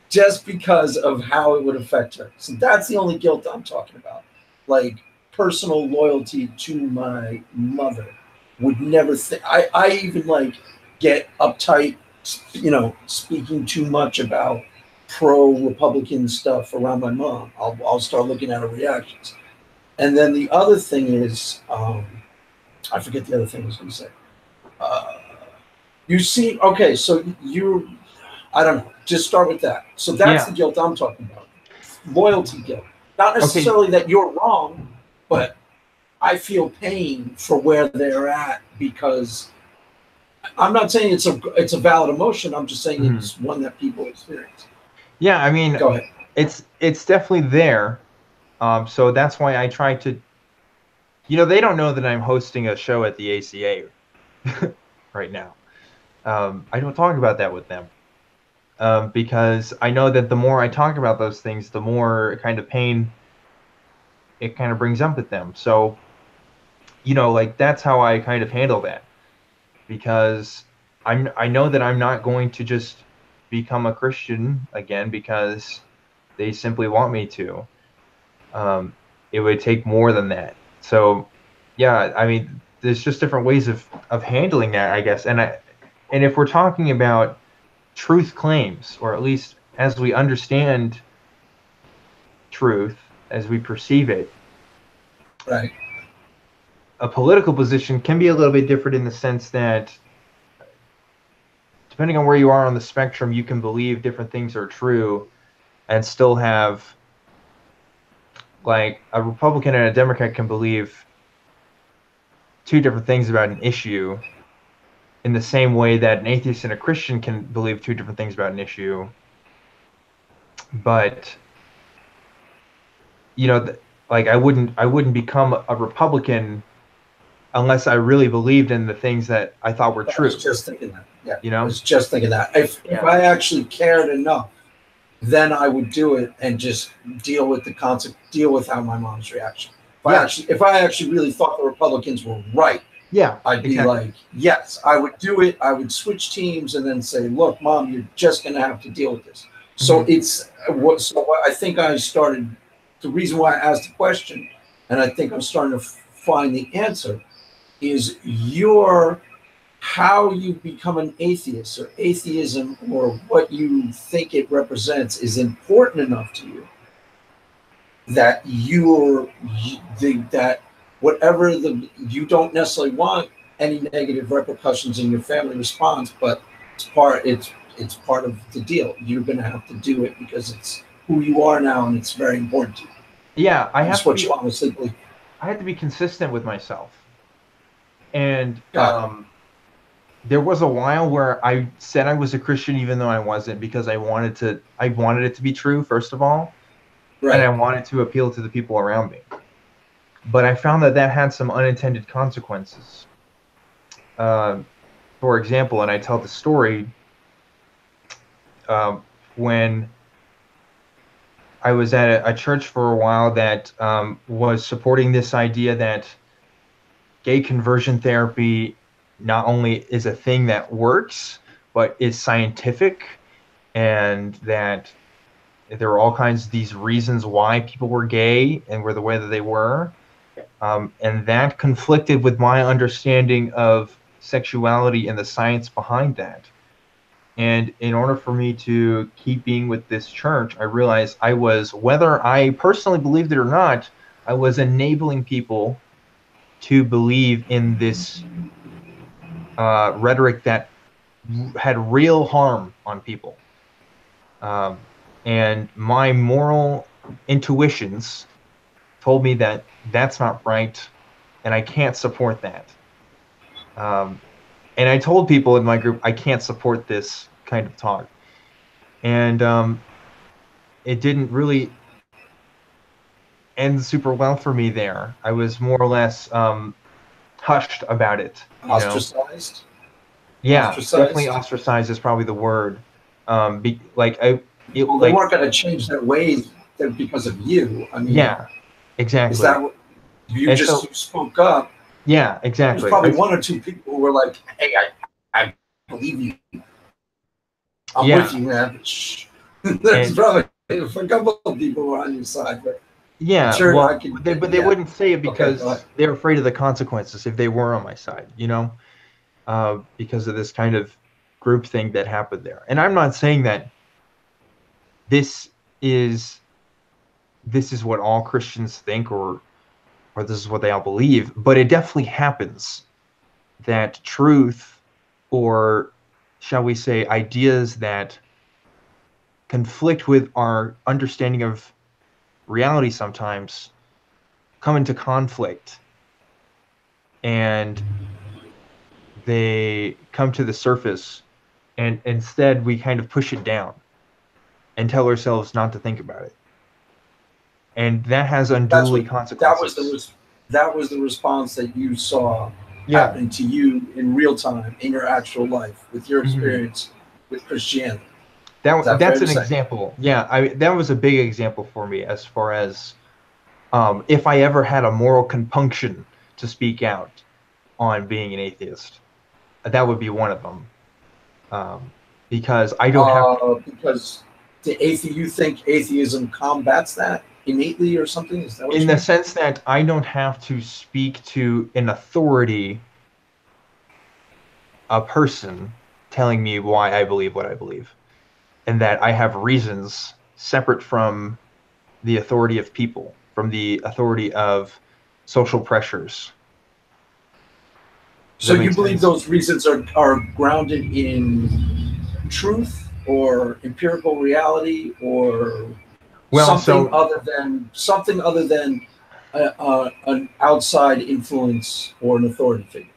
Just because of how it would affect her. So that's the only guilt I'm talking about. Like personal loyalty to my mother would never think. I even get uptight, speaking too much about pro-Republican stuff around my mom. I'll start looking at her reactions. And then the other thing is, I forget the other thing I was going to say. You see, okay, so I don't know, just start with that. So that's the guilt I'm talking about. Loyalty guilt. Not necessarily that you're wrong, but I feel pain for where they're at because I'm not saying it's a valid emotion. I'm just saying it's one that people experience. Yeah, I mean, go ahead. It's definitely there. So that's why I try to, they don't know that I'm hosting a show at the ACA right now. I don't talk about that with them because I know that the more I talk about those things, the more kind of pain it kind of brings up with them. So, that's how I kind of handle that because I know that I'm not going to just become a Christian again because they simply want me to. It would take more than that. So, yeah, I mean, there's just different ways of handling that, I guess. And if we're talking about truth claims, or at least as we understand truth, as we perceive it, Right. a political position can be a little bit different in the sense that depending on where you are on the spectrum, you can believe different things are true and still have, like, a Republican and a Democrat can believe two different things about an issue in the same way that an atheist and a Christian can believe two different things about an issue. But, you know, like I wouldn't become a Republican unless I really believed in the things that I thought were true. I was just thinking that. Yeah. You know? I was just thinking that. If I actually cared enough, then I would do it and just deal with the deal with how my mom's reaction. If I actually really thought the Republicans were right, I'd be like, yes, I would do it. I would switch teams and then say, look, Mom, you're just going to have to deal with this. So it's what. So I think I started. The reason why I asked the question, and I think I'm starting to find the answer, is how you become an atheist, or atheism, or what you think it represents is important enough to you that that whatever you don't necessarily want any negative repercussions in your family response, but it's part of the deal. You're going to have to do it because it's who you are now, and it's very important to you. Yeah, you honestly believe. I have to be consistent with myself, and there was a while where I said I was a Christian even though I wasn't, because I wanted it to be true, first of all, and I wanted to appeal to the people around me. But I found that had some unintended consequences. For example, and I tell the story, when I was at a church for a while that was supporting this idea that gay conversion therapy not only is a thing that works, but is scientific, and that there are all kinds of these reasons why people were gay and were the way that they were. And that conflicted with my understanding of sexuality and the science behind that. And in order for me to keep being with this church, I realized I was, whether I personally believed it or not, I was enabling people to believe in this rhetoric that had real harm on people. And my moral intuitions told me that that's not right, and I can't support that. And I told people in my group, I can't support this kind of talk. And it didn't really end super well for me there. I was more or less hushed about it. Ostracized? Yeah, definitely ostracized is probably the word. They weren't going to change their ways because of you. I mean, yeah, exactly. Is that what you spoke up? Yeah, exactly. There's probably one or two people who were like, "Hey, I believe you. I'm with you, man." There's probably a couple of people who are on your side, but yeah, sure, well, but they wouldn't say it because they're afraid of the consequences if they were on my side, you know, because of this kind of group thing that happened there. And I'm not saying that this is what all Christians think, or this is what they all believe, but it definitely happens that truth, or shall we say ideas that conflict with our understanding of reality, sometimes come into conflict, and they come to the surface, and instead we kind of push it down and tell ourselves not to think about it. And that has unduly consequences. That was the response that you saw happening to you in real time in your actual life with your experience with Christianity. That's an example. Yeah, that was a big example for me, as far as if I ever had a moral compunction to speak out on being an atheist, that would be one of them. Because I don't have. Because you think atheism combats that innately or something? Is that what in the sense that I don't have to speak to an authority, a person, telling me why I believe what I believe, and that I have reasons separate from the authority of people, from the authority of social pressures. Does So that you make believe sense? those reasons are grounded in truth or empirical reality or Well, something so other than an outside influence or an authority figure?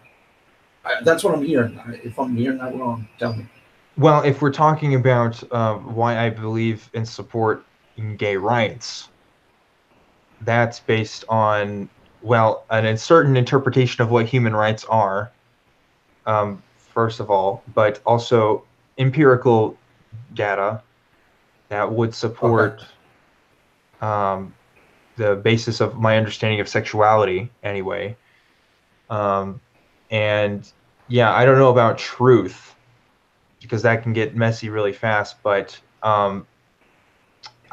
That's what I'm hearing. If I'm hearing that wrong, tell me. well, if we're talking about why I believe and support in gay rights, that's based on, well, a certain interpretation of what human rights are, first of all, but also empirical data that would Okay. support um, the basis of my understanding of sexuality, anyway. Um, and yeah, I don't know about truth because that can get messy really fast, but I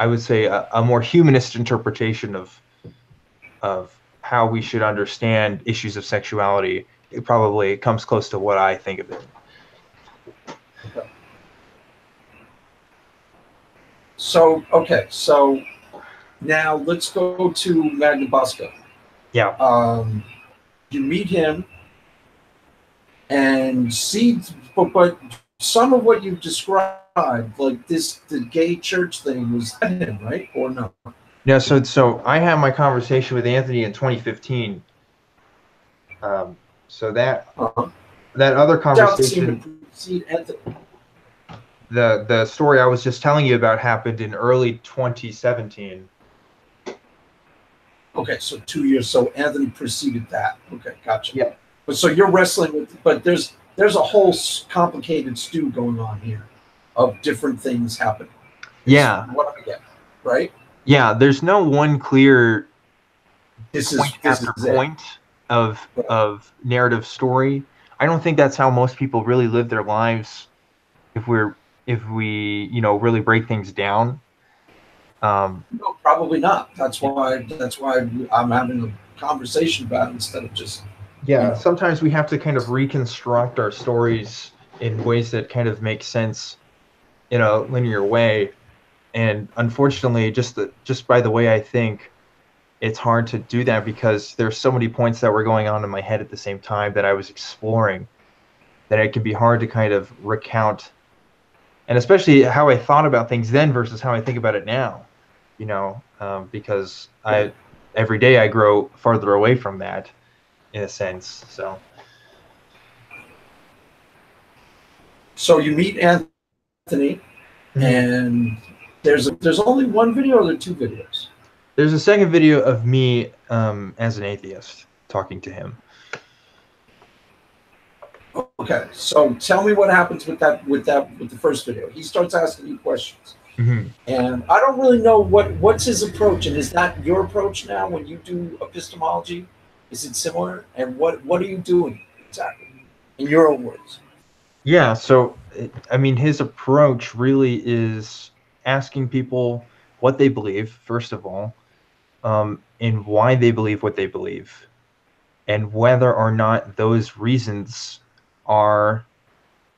would say a more humanist interpretation of how we should understand issues of sexuality, it probably comes close to what I think of it. Okay. So now let's go to Magna Bosco. Yeah. Um, you meet him and see, but some of what you've described, like the gay church thing, was that him, right? Or no? Yeah, so I had my conversation with Anthony in 2015. So Uh-huh. that other Doubt seemed to conversation, precede Anthony. the story I was just telling you about happened in early 2017. Okay, so 2 years. So Anthony preceded that. Okay, gotcha. Yeah. But so you're wrestling with, but there's a whole complicated stew going on here of different things happening. Is Yeah. what I get, right? Yeah, there's no one clear This point is after it. point of Right. narrative story. I don't think that's how most people really live their lives if we, really break things down. No, probably not. That's why I'm having a conversation about it instead of just Yeah, sometimes we have to kind of reconstruct our stories in ways that kind of make sense in a linear way. And unfortunately, just by the way I think, it's hard to do that because there's so many points that were going on in my head at the same time that I was exploring that it can be hard to kind of recount, and especially how I thought about things then versus how I think about it now, because right. every day I grow farther away from that in a sense. So So you meet Anthony, Mhm. and there's only one video, or there are two videos. There's a second video of me as an atheist talking to him. Okay, so tell me what happens with the first video. He starts asking you questions, Hmm. and I don't really know what's his approach, and is that your approach now when you do epistemology? Is it similar? And what are you doing exactly in your own words? Yeah, so I mean, his approach really is asking people what they believe, first of all, and why they believe what they believe, and whether or not those reasons are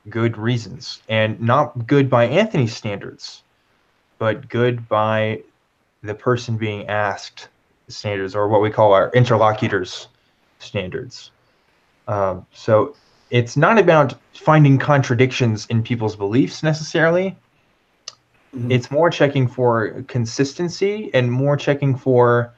good reasons, and not good by Anthony's standards, but good by the person being asked standards, or what we call our interlocutors standards. So it's not about finding contradictions in people's beliefs necessarily. Mhm. It's more checking for consistency and more checking for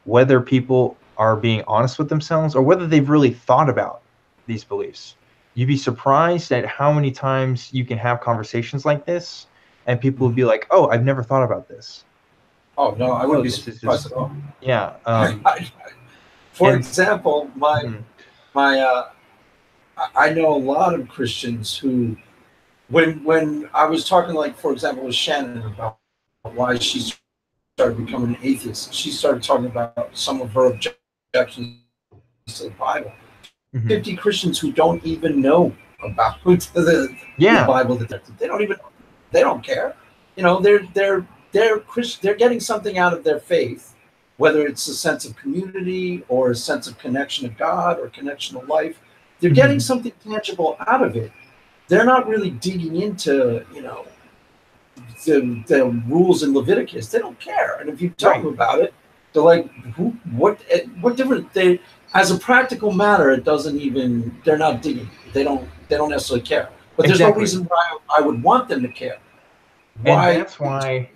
whether people are being honest with themselves or whether they've really thought about these beliefs. You'd be surprised at how many times you can have conversations like this and people will be like, "Oh, I've never thought about this." Oh no, I Oh, wouldn't be this is surprised just at all. yeah. For And example, mhm, my I know a lot of Christians who, when I was talking, like for example, with Shannon about why she started becoming an atheist, she started talking about some of her objections to the Bible. mhm. 50 Christians who don't even know about the Yeah, Bible, that they don't even, they don't care. They're getting something out of their faith, whether it's a sense of community or a sense of connection to God or connection to life. They're getting mhm, something tangible out of it, they're not really digging into, the rules in Leviticus. They don't care. And if you tell them about it, they're like, what different? They, as a practical matter, it doesn't even, they're not digging. They don't necessarily care. But there's no reason why I would want them to care. Why? And that's why,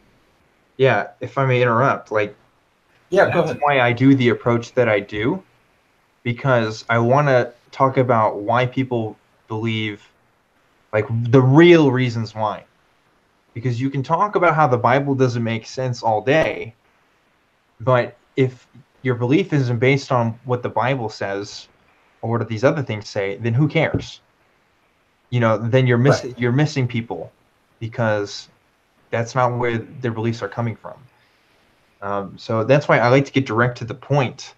yeah, if I may interrupt, like, yeah, go ahead. That's why I do the approach that I do, because I want to talk about why people believe, like, the real reasons why. Because you can talk about how the Bible doesn't make sense all day, but if your belief isn't based on what the Bible says or what these other things say, then who cares? Then you're missing people, because that's not where their beliefs are coming from. So that's why I like to get direct to the point,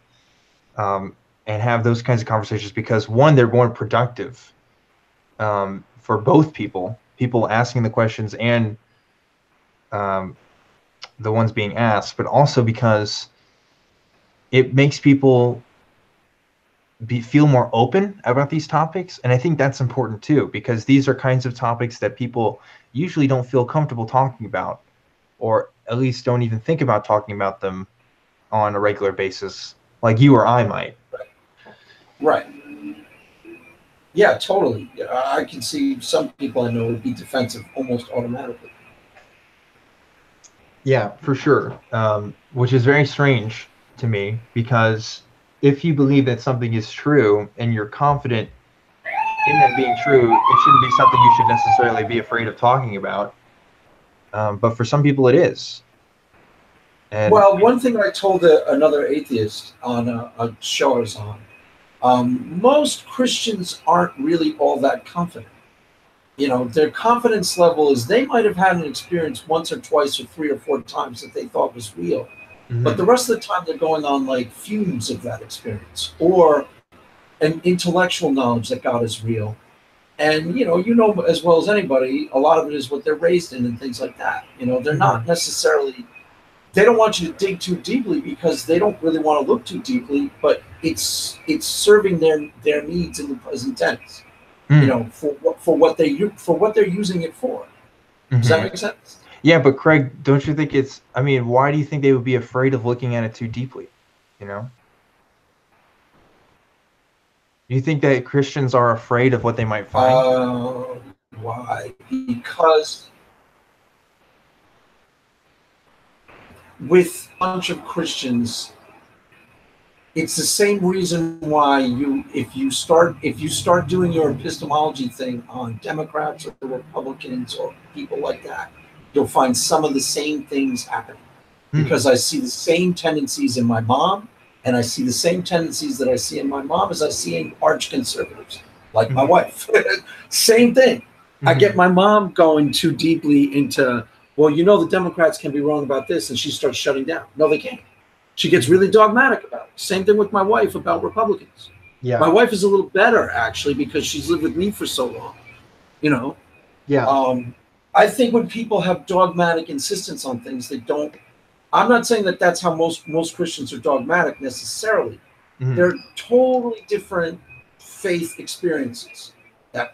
and have those kinds of conversations, because one, they're more productive for both people asking the questions and the ones being asked, but also because it makes people feel more open about these topics. And I think that's important too, because these are kinds of topics that people usually don't feel comfortable talking about, or at least don't even think about talking about them on a regular basis, like you or I might. Right. Yeah, totally. I can see some people I know would be defensive almost automatically. Yeah, for sure. Which is very strange to me, because if you believe that something is true and you're confident in that being true, it shouldn't be something you should necessarily be afraid of talking about. But for some people, it is. And well, one thing I told another atheist on a show I was on, most Christians aren't really all that confident. Their confidence level is they might have had an experience once or twice or 3 or 4 times that they thought was real. Mm-hmm. But the rest of the time they're going on like fumes of that experience, or an intellectual knowledge that God is real. And, as well as anybody, a lot of it is what they're raised in and things like that. They're not necessarily, they don't want you to dig too deeply because they don't really want to look too deeply, but it's serving their needs in the present tense. For what they're using it for. Does that make sense? Yeah, but Craig, don't you think why do you think they would be afraid of looking at it too deeply? Do you think that Christians are afraid of what they might find? Why? Because with a bunch of Christians, it's the same reason why if you start doing your epistemology thing on Democrats or Republicans or people like that, you'll find some of the same things happening. Because I see the same tendencies in my mom, and I see the same tendencies that I see in my mom as I see in arch conservatives, like my wife. Same thing. I get my mom going too deeply into, well, the Democrats can be wrong about this, and she starts shutting down. No, they can't. She gets really dogmatic about it. Same thing with my wife about Republicans. Yeah. My wife is a little better, actually, because she's lived with me for so long. Yeah. I think when people have dogmatic insistence on things, they don't. I'm not saying that that's how most Christians are dogmatic necessarily. They're totally different faith experiences that,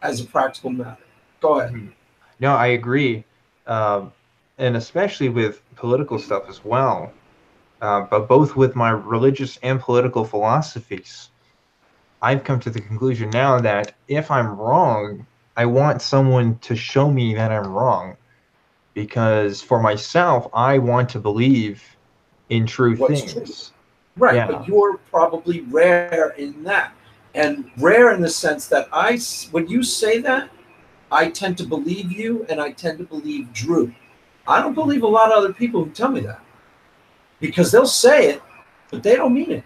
as a practical matter. Go ahead. No, I agree. And especially with political stuff as well. But both with my religious and political philosophies, I've come to the conclusion now that if I'm wrong, I want someone to show me that I'm wrong. Because for myself, I want to believe in true things. True. Right, yeah. But you're probably rare in that. And rare in the sense that when you say that, I tend to believe you and I tend to believe Drew. I don't believe a lot of other people who tell me that. Because they'll say it, but they don't mean it.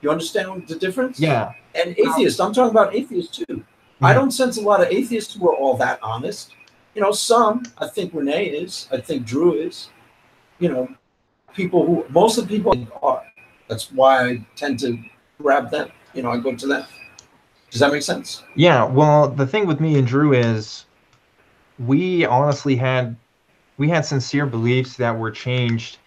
You understand the difference? Yeah. And atheists, I'm talking about atheists too. I don't sense a lot of atheists who are all that honest. Some, I think Renee is, I think Drew is, most of the people are. That's why I tend to grab them. I go to them. Does that make sense? Yeah, well, the thing with me and Drew is we honestly had sincere beliefs that were changed,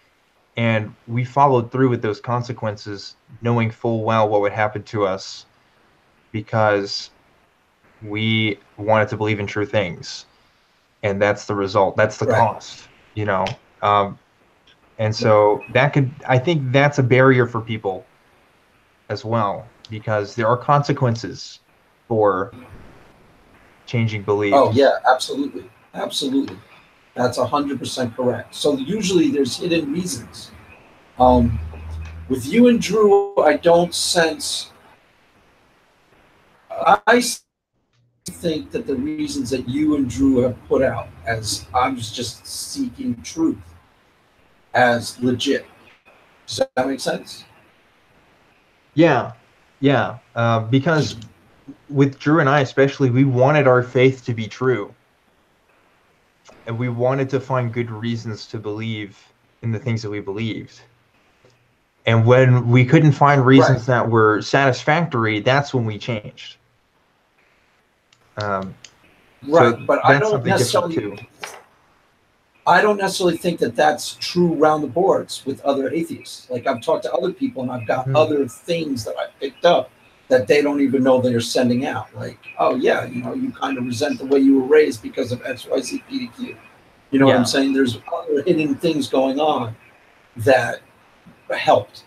and we followed through with those consequences, knowing full well what would happen to us, because We wanted to believe in true things, and that's the result. That's the Right. cost, you know. And so I think that's a barrier for people as well, because there are consequences for changing Oh beliefs. yeah, absolutely, absolutely. That's 100% correct. So usually there's hidden reasons. Um, with you and Drew, I don't sense. I think that the reasons that you and Drew have put out as I was just seeking truth as legit. Does that make sense? Yeah, yeah. Because with Drew and I, especially, we wanted our faith to be true, and we wanted to find good reasons to believe in the things that we believed. And when we couldn't find Right, reasons that were satisfactory, that's when we changed. Um, right. so But that's something different too. I don't necessarily think that that's true round the boards with other atheists. Like I've talked to other people and I've got Hmm. other things that I picked up that they don't even know they're sending out. Like, oh yeah, you kind of resent the way you were raised because of X, Y, Z, P, D, Q. You know what I'm Yeah, saying? There's other hidden things going on that helped.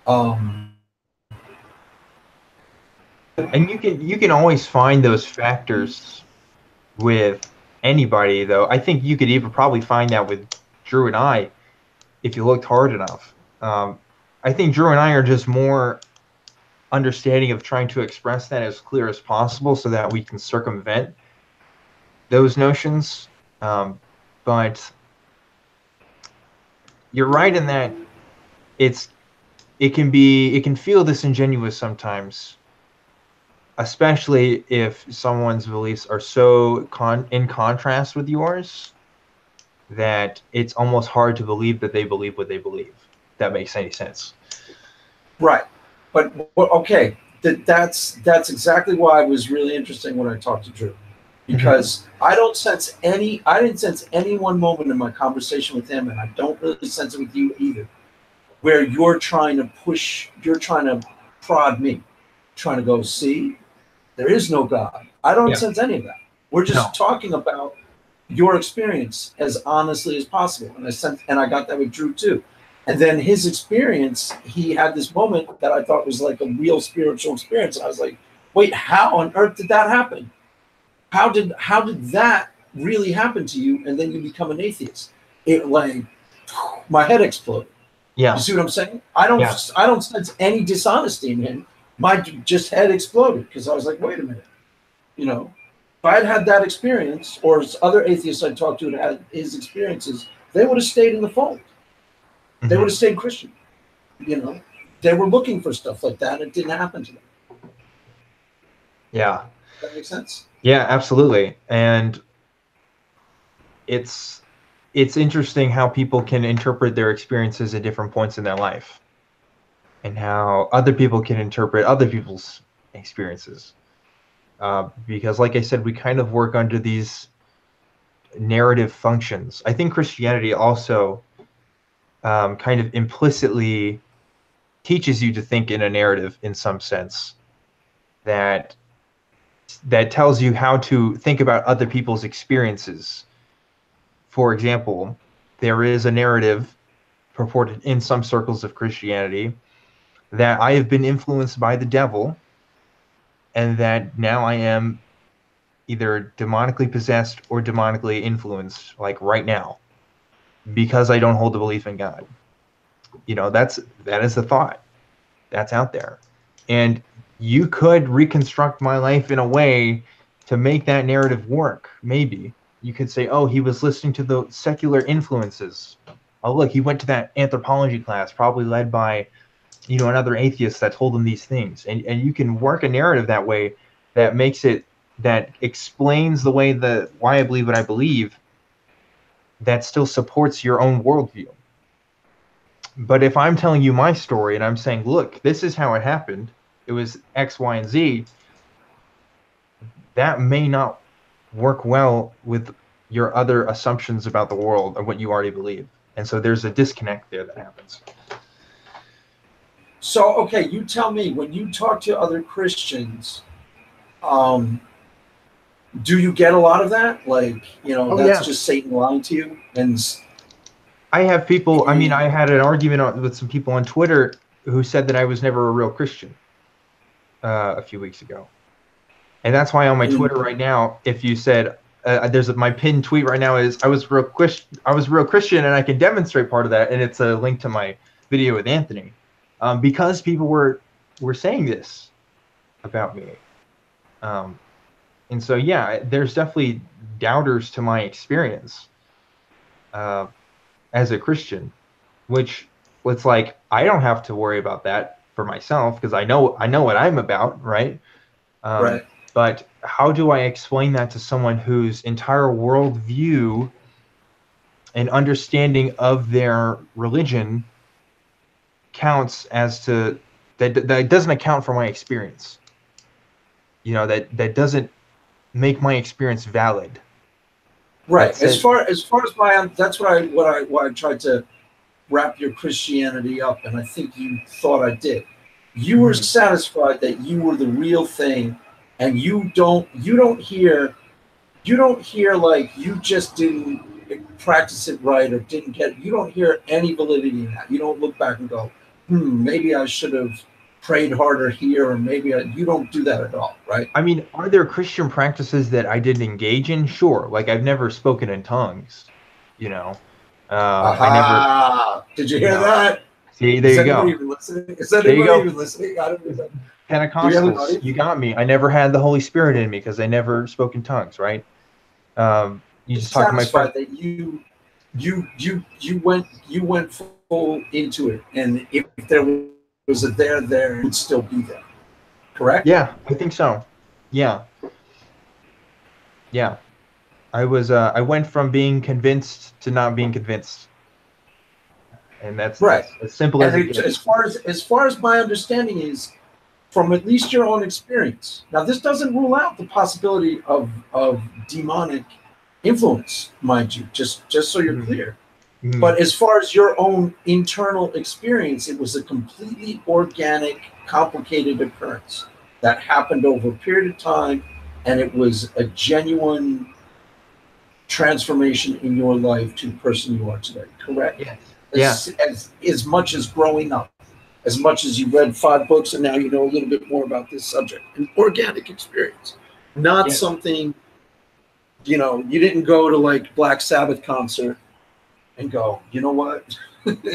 Um, and you can always find those factors with anybody, though. I think you could even probably find that with Drew and I if you looked hard enough. I think Drew and I are just more understanding of trying to express that as clear as possible so that we can circumvent those notions. But you're right in that it's it can feel disingenuous sometimes, especially if someone's beliefs are so in contrast with yours that it's almost hard to believe that they believe what they believe. If that makes any sense. right. But okay, that's exactly why it was really interesting when I talked to Drew. Mm-hmm. Because I didn't sense any one moment in my conversation with him, and I don't really sense it with you either, where you're trying to prod me, trying to go, see, there is no God. I don't Yeah. sense any of that. We're just No. talking about your experience as honestly as possible. And I got that with Drew too. And then his experience, he had this moment that I thought was like a real spiritual experience. And I was like, wait, how on earth did that happen? How did that really happen to you? And then you become an atheist. It like my head exploded. You Yeah. see what I'm saying? Yeah. I don't sense any dishonesty in him. My just head exploded because I was like, wait a minute, you know, if I had had that experience, or other atheists I talked to that had his experiences, they would have stayed in the fold. They would Mm-hmm. have stayed Christian. You know, they were looking for stuff like that. And it didn't happen to them. Yeah. Does that make sense? Yeah. Absolutely. And it's it's interesting how people can interpret their experiences at different points in their life, and how other people can interpret other people's experiences. Because, like I said, we kind of work under these narrative functions. I think Christianity also kind of implicitly teaches you to think in a narrative in some sense that tells you how to think about other people's experiences. For example, there is a narrative purported in some circles of Christianity that I have been influenced by the devil, and that now I am either demonically possessed or demonically influenced, like right now, because I don't hold the belief in God. That is the thought that's out there. And you could reconstruct my life in a way to make that narrative work. Maybe you could say, oh, he was listening to the secular influences. Oh, look, he went to that anthropology class, probably led by, another atheist that told him these things. And you can work a narrative that way that makes it, that explains the way why I believe what I believe, that still supports your own worldview. But if I'm telling you my story and I'm saying, look, this is how it happened, it was X, Y, and Z, that may not work well with your other assumptions about the world or what you already believe. And so there's a disconnect there that happens. So, okay, you tell me when you talk to other Christians, um, Do you get a lot of that? Like, that's yeah. just Satan lying to you? And I have people. I mean, I had an argument with some people on Twitter who said that I was never a real Christian a few weeks ago, and that's why on my Twitter right now, if you said my pinned tweet right now is I was real Christian, and I can demonstrate part of that, and it's a link to my video with Anthony, because people were saying this about me, and so yeah, there's definitely doubters to my experience as a Christian, which it's like I don't have to worry about that for myself because I know what I'm about, right? right. But how do I explain that to someone whose entire worldview and understanding of their religion counts as to that doesn't account for my experience? That doesn't make my experience valid. Right. As far as my, that's what I tried to wrap your Christianity up, and I think you thought I did. You were satisfied that you were the real thing, and you don't hear like you just didn't practice it right or didn't get. You don't hear any validity in that. You don't look back and go, maybe I should have prayed harder here, or maybe you don't do that at all, right? I mean, are there Christian practices that I didn't engage in? Sure. Like I've never spoken in tongues, I never. Did you hear that? See, there you go. Is anyone even listening? I don't know. Pentecostals, you got me. I never had the Holy Spirit in me because I never spoke in tongues, right? You just talked to my friend. That you went full into it, and if there was a there, it would still be there. Correct? Yeah, I think so. Yeah. I went from being convinced to not being convinced. And that's right. As simple as it gets. As far as my understanding is, from at least your own experience. Now, this doesn't rule out the possibility of demonic influence, mind you, just so you're clear. But as far as your own internal experience, it was a completely organic, complicated occurrence that happened over a period of time, and it was a genuine transformation in your life to the person you are today, correct? Yes. As much as growing up, as much as you read 5 books and now you know a little bit more about this subject. An organic experience, not something, you didn't go to like Black Sabbath concert and go, you know what? and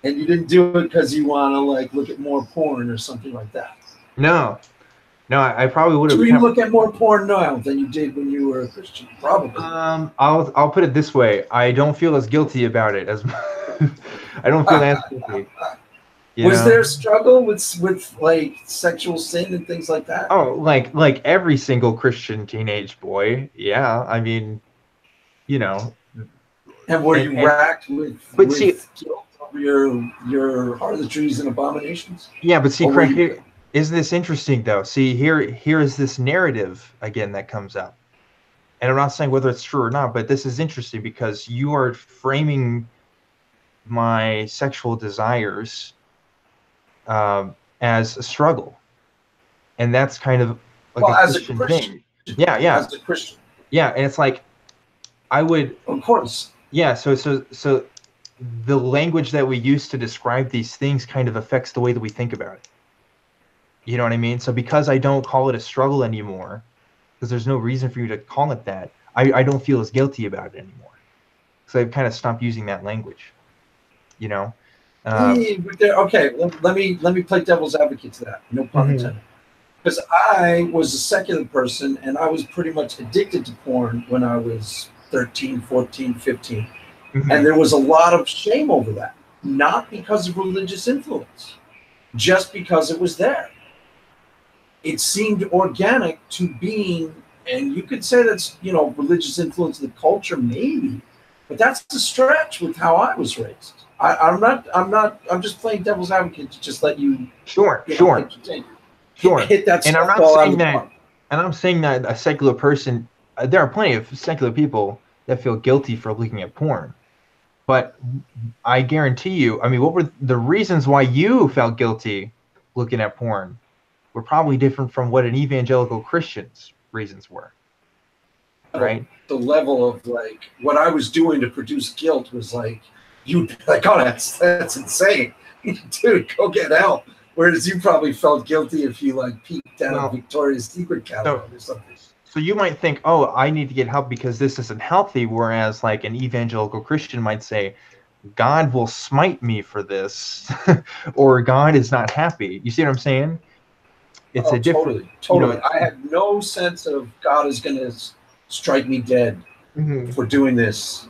you didn't do it because you want to like look at more porn or something like that. No, I probably would have. Do you look at more porn now than you did when you were a Christian? Probably. I'll put it this way: I don't feel as guilty about it as I don't feel as guilty. Was there a struggle with like sexual sin and things like that? Oh, like every single Christian teenage boy. Yeah, I mean, And were you racked with guilt over your harlotries and abominations? Yeah, but see, Craig, here, isn't this interesting though? See, here is this narrative again that comes up, and I'm not saying whether it's true or not, but this is interesting because you are framing my sexual desires as a struggle, and that's kind of like a Christian thing. Yeah. As a Christian. Yeah, and it's like I would. Of course. Yeah, so the language that we use to describe these things kind of affects the way that we think about it. You know what I mean? So because I don't call it a struggle anymore, because there's no reason for you to call it that, I don't feel as guilty about it anymore. So I've kind of stopped using that language. Okay, let me play devil's advocate to that. No pun intended. Because I was a secular person, and I was pretty much addicted to porn when I was 13, 14, 15. And there was a lot of shame over that. Not because of religious influence, just because it was there. It seemed organic to being, and you could say that's, religious influence of the culture, maybe, but that's a stretch with how I was raised. I'm just playing devil's advocate to just let you. Sure. Hit that. And I'm saying that a secular person, there are plenty of secular people that feel guilty for looking at porn, but I guarantee you, I mean, what were the reasons why you felt guilty looking at porn were probably different from what an evangelical Christian's reasons were. Right? The level of like what I was doing to produce guilt was like, you'd be like, oh, that's insane. Dude, go get help. Whereas you probably felt guilty if you like peeked down Victoria's Secret catalog or something. So you might think, oh, I need to get help because this isn't healthy. Whereas like an evangelical Christian might say, God will smite me for this, or God is not happy. You see what I'm saying? It's a different. Totally. I had no sense of God is going to strike me dead for doing this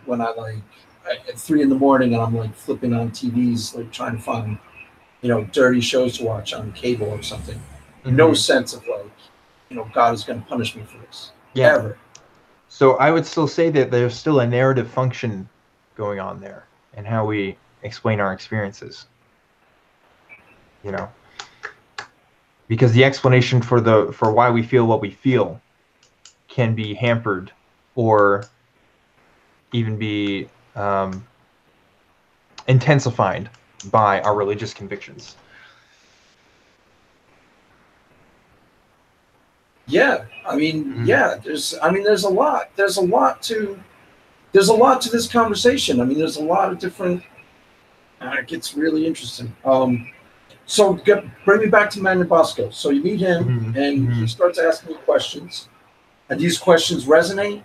when I like at 3 a.m. and I'm like flipping on TVs, like trying to find, dirty shows to watch on cable or something. No sense of like, God is going to punish me for this. Yeah. Ever. So I would still say that there's still a narrative function going on there and how we explain our experiences. Because the explanation for why we feel what we feel can be hampered or even be intensified by our religious convictions. Yeah, there's a lot to this conversation. There's a lot of different. It gets really interesting. So bring me back to Manuel Bosco. So you meet him, and he starts asking you questions, and these questions resonate,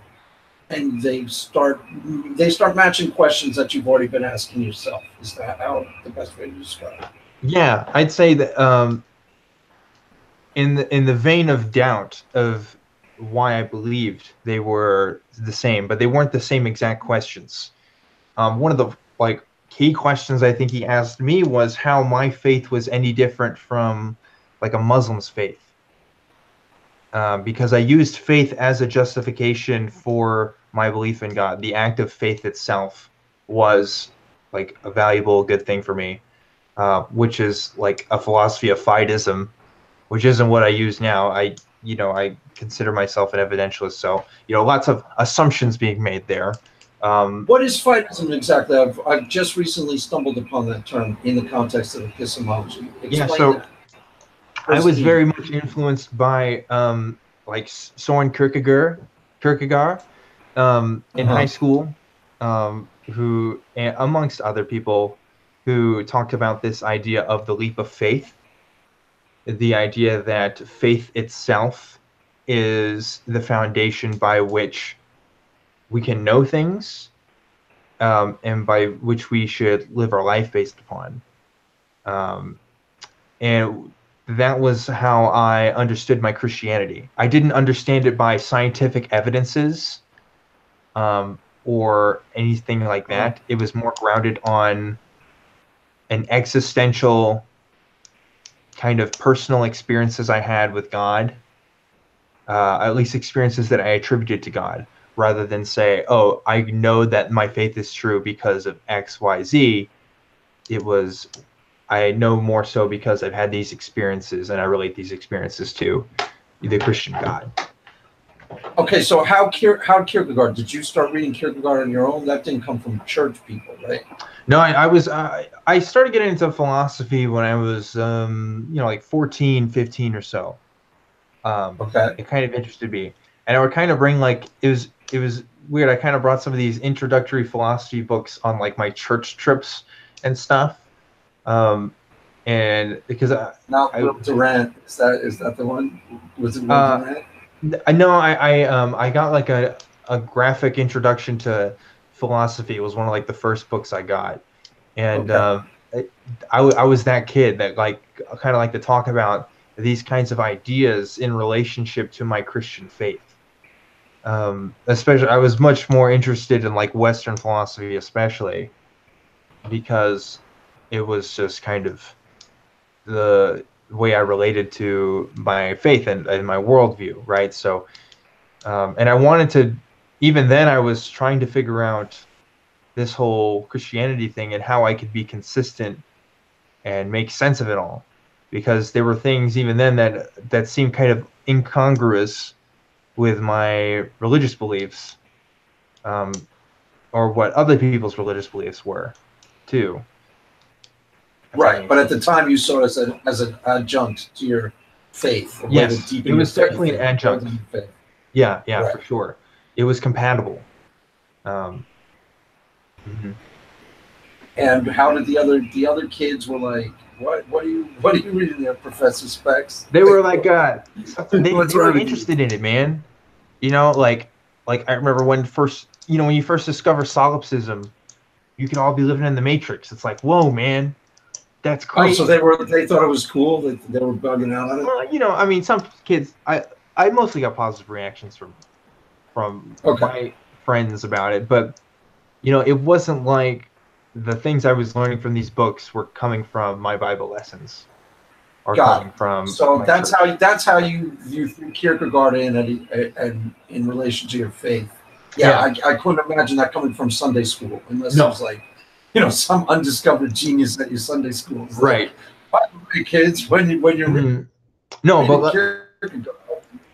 and they start matching questions that you've already been asking yourself. Is that how the best way to describe it? Yeah, I'd say that in the vein of doubt of why I believed they were the same, but they weren't the same exact questions. One of the key questions I think he asked me was how my faith was any different from like a Muslim's faith. Because I used faith as a justification for my belief in God. The act of faith itself was like a valuable, good thing for me, which is like a philosophy of fideism, which isn't what I use now. I consider myself an evidentialist, so lots of assumptions being made there. What is fideism exactly? I've just recently stumbled upon that term in the context of epistemology. Explain that. I was very much influenced by Soren Kierkegaard in high school, who, amongst other people, who talked about this idea of the leap of faith, the idea that faith itself is the foundation by which we can know things, and by which we should live our life based upon. And that was how I understood my Christianity. I didn't understand it by scientific evidences or anything like that. It was more grounded on an existential kind of personal experiences I had with God, at least experiences that I attributed to God, rather than say, oh, I know that my faith is true because of X, Y, Z. It was, I know more so because I've had these experiences and I relate these experiences to the Christian God. Okay, so how Kierkegaard? Did you start reading Kierkegaard on your own? That didn't come from church people, right? No, I started getting into philosophy when I was, like 14, 15 or so. Okay. It kind of interested me. And I would kind of bring it was weird. I kind of brought some of these introductory philosophy books on like my church trips and stuff. And because Will Durant, is that the one? Was it Will Durant? No, I got like a graphic introduction to philosophy. It was one of like the first books I got, and I was that kid that like kind of like to talk about these kinds of ideas in relationship to my Christian faith. Especially, I was much more interested in like Western philosophy, especially because it was just kind of the way I related to my faith and my worldview, right? So, and I wanted to, even then I was trying to figure out this whole Christianity thing and how I could be consistent and make sense of it all. Because there were things even then that seemed kind of incongruous with my religious beliefs, or what other people's religious beliefs were, too. Right, but at the time you saw it as an adjunct to your faith. A way to Yes, deepen it your was faith definitely an and adjunct. broaden your faith. Yeah, yeah, Right. for sure. It was compatible. Um, mhm. And how did the other kids were like, what are you reading there, Professor Specs? They were like, What's they wrong were with you? interested in it, man. You know, like I remember when when you first discover solipsism, you can all be living in the matrix. It's like, whoa, man, that's Oh, so crazy. they thought it was cool that they were bugging out on it. Well, I mean, some kids, I mostly got positive reactions from Okay, my friends about it, but it wasn't like the things I was learning from these books were coming from my Bible lessons or got it. coming from So my church. that's how you threw Kierkegaard in and in relation to your faith. Yeah, Yeah. I couldn't imagine that coming from Sunday school unless it was No. like, some undiscovered genius at your Sunday school. It's like, Right. by the way, kids, when you're Mhm. No, reading but Kierkegaard,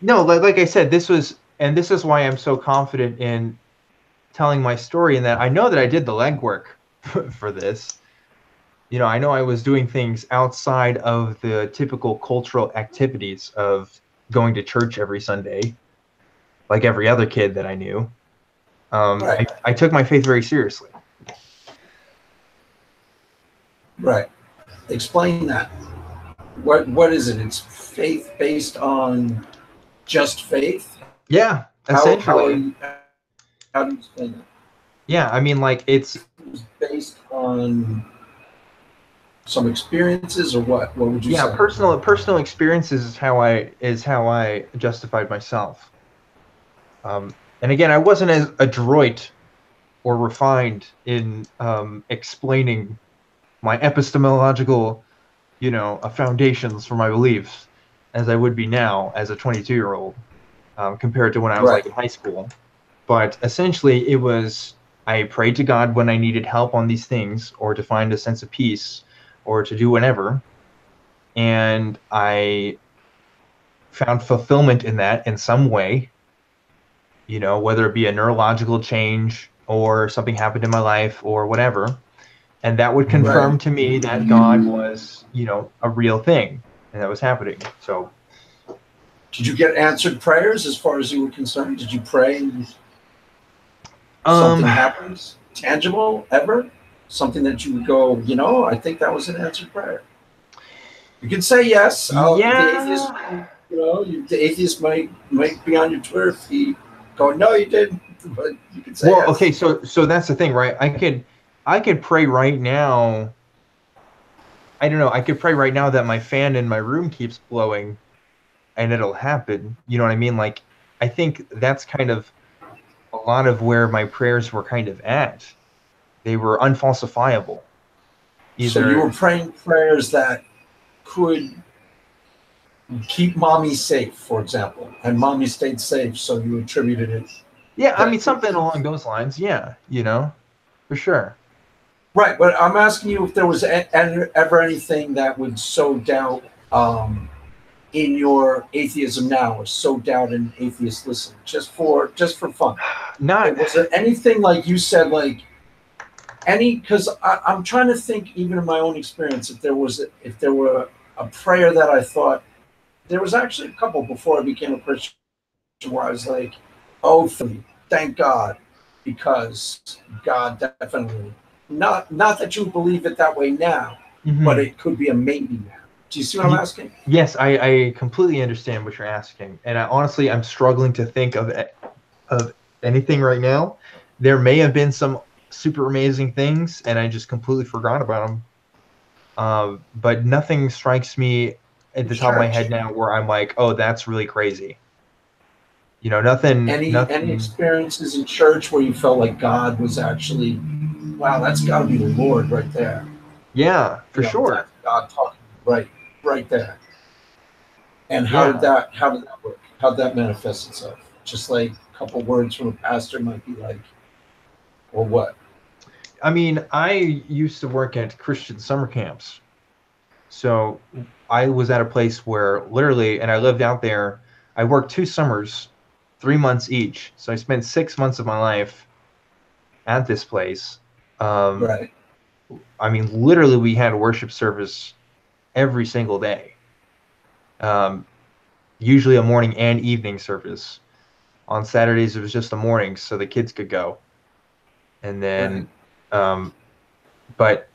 no, like I said, this is why I'm so confident in telling my story, and that I know that I did the legwork for this. I know I was doing things outside of the typical cultural activities of going to church every Sunday, like every other kid that I knew. right, I took my faith very seriously. right. Explain that. What is it? It's faith based on just faith. Yeah, How essentially. how do you explain that? Yeah, I mean, like it's It was based on some experiences or what? What would you yeah, say? personal experiences is how I justified myself. And again, I wasn't as adroit or refined in explaining my epistemological, foundations for my beliefs as I would be now as a 22-year-old, compared to when I was Right. like in high school. But essentially, it was I prayed to God when I needed help on these things, or to find a sense of peace, or to do whatever, and I found fulfillment in that in some way. Whether it be a neurological change or something happened in my life or whatever. And that would Right. confirm to me that God was, a real thing and that was happening. So, Did you get answered prayers as far as you were concerned? Did you pray and um, something happens tangible ever? Something that you would go, I think that was an answered prayer. You can say yes. The atheist, yeah. the atheist might be on your Twitter feed going, no, you didn't. But you can say Well, yes. okay, so that's the thing, right? I could pray right now. I don't know. I could pray right now that my fan in my room keeps blowing and it'll happen. You know what I mean? Like, I think that's kind of a lot of where my prayers were kind of at. They were unfalsifiable. So you Either, were praying prayers that could keep mommy safe, for example, and mommy stayed safe, so you attributed it. yeah, I That, mean, something along those lines. Yeah, for sure. right, but I'm asking you if there was ever anything that would sow doubt in your atheism now, or sow doubt in atheist just for fun. Not, Was there anything like you said, like because I'm trying to think, even in my own experience, if there were a prayer that I thought there was actually a couple before I became a Christian where I was like, oh, thank God, because God definitely not that you believe it that way now, but mhm. it could be a maybe now. Do you see what I'm asking? Yes, I completely understand what you're asking, and honestly, I'm struggling to think of anything right now. There may have been some super amazing things, and I just completely forgot about them. But nothing strikes me at the top of my head Church. now where I'm like, oh, that's really crazy. Nothing, Any nothing. experiences in church where you felt like God was actually, wow, that's got to be the Lord right there. Yeah, for sure. That's God talking right there. And how did Yeah. that work? How did that manifest itself? Just like a couple words from a pastor might be like, or what? I mean, I used to work at Christian summer camps. So I was at a place where literally, and I lived out there, I worked 2 summers, 3 months each. So I spent 6 months of my life at this place. Um, Right. I mean, literally, we had a worship service every single day. usually a morning and evening service. On Saturdays, it was just the mornings, so the kids could go. And then, but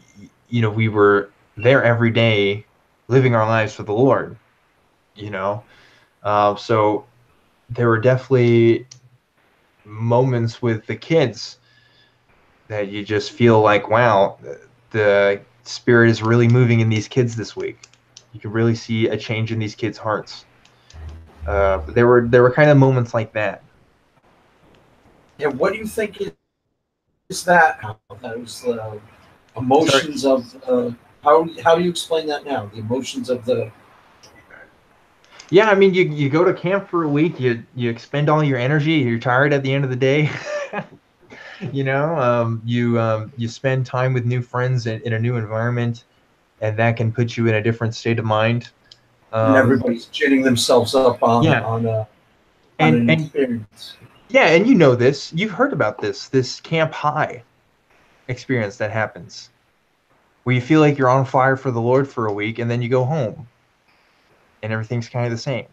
we were there every day, living our lives for the Lord. So there were definitely moments with the kids that you just feel like, wow, the Spirit is really moving in these kids this week. You can really see a change in these kids' hearts. But there were kind of moments like that. Yeah, what do you think is that? Those emotions Sorry. of how do you explain that now? The emotions of the Yeah, I mean, you go to camp for a week, you expend all your energy, you're tired at the end of the day. You spend time with new friends in a new environment, and that can put you in a different state of mind. and everybody's ginning themselves up Yeah, on and an and experience. yeah, and you know this, you've heard about this camp high experience that happens, where you feel like you're on fire for the Lord for a week, and then you go home, and everything's kind of the same.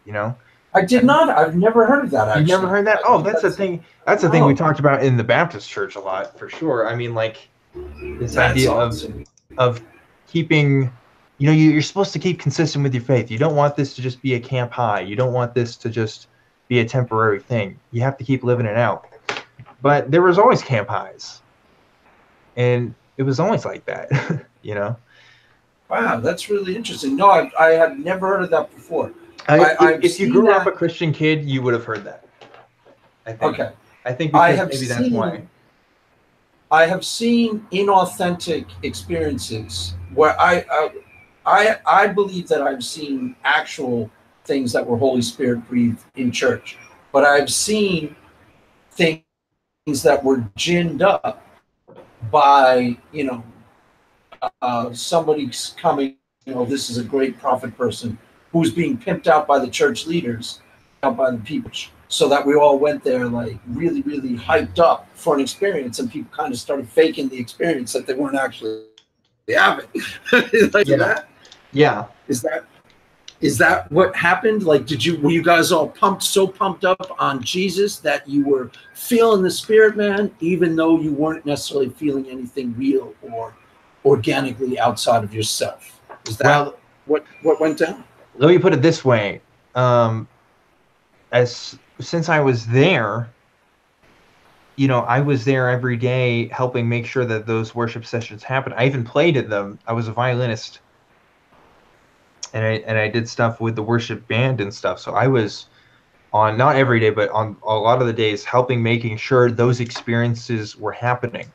You know, I did not. I've never heard of that you've never actually. heard that? Oh, that's the thing. That's the thing we No, talked about in the Baptist church a lot, for sure. I mean, like this that's idea awesome. of keeping, you're supposed to keep consistent with your faith. You don't want this to just be a camp high. You don't want this to just be a temporary thing. You have to keep living it out. But there was always camp highs, and it was always like that. Wow, that's really interesting. No, I have never heard of that before. I've If you seen grew up a that. Christian kid, you would have heard that. I think. Okay, I think I because have maybe that's why. seen. I have seen inauthentic experiences where I believe that I've seen actual things that were Holy Spirit breathed in church, but I've seen things that were ginned up by somebody's coming. This is a great prophet person who's being pimped out by the church leaders, out by the people, so that we all went there like really, really hyped up for an experience, and people kind of started faking the experience that they weren't actually having. Like Yeah. that. Yeah. Is that what happened? Like, were you guys all so pumped up on Jesus that you were feeling the Spirit, man, even though you weren't necessarily feeling anything real or organically outside of yourself? Is that what went down? Let me put it this way. Since I was there, I was there every day helping make sure that those worship sessions happened. I even played at them. I was a violinist, and I did stuff with the worship band and stuff. So I was on, not every day, but on a lot of the days, making sure those experiences were happening.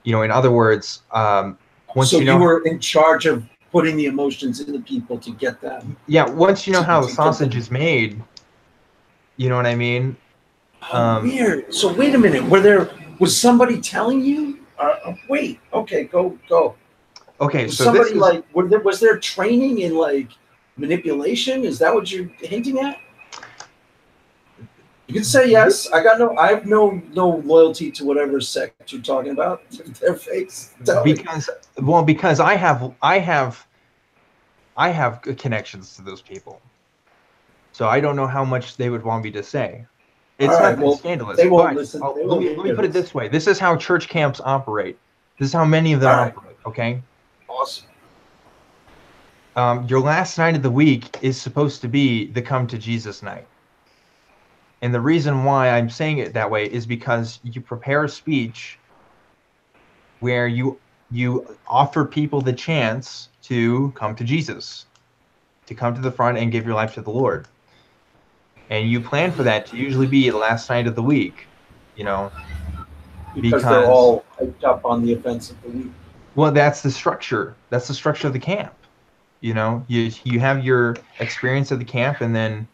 In other words, once so you were in charge of putting the emotions in the people to get them. Yeah, once you know how the sausage is made, you know what I mean? Weird. So wait a minute. Was somebody telling you? Wait. Okay. Go. Okay. Was so somebody was there training in like manipulation? Is that what you're hinting at? You can say yes. I have no loyalty to whatever sect you're talking about. Their fakes. Because I have connections to those people, so I don't know how much they would want me to say. It's not scandalous. They won't listen. Let me put it this way. This is how church camps operate. This is how many of them operate. Okay. Awesome. Your last night of the week is supposed to be the come to Jesus night. And the reason why I'm saying it that way is because you prepare a speech where you offer people the chance to come to Jesus, to come to the front and give your life to the Lord. And you plan for that to usually be the last night of the week, because they're all hyped up on the events of the week. Well, that's the structure. That's the structure of the camp. You have your experience of the camp, and then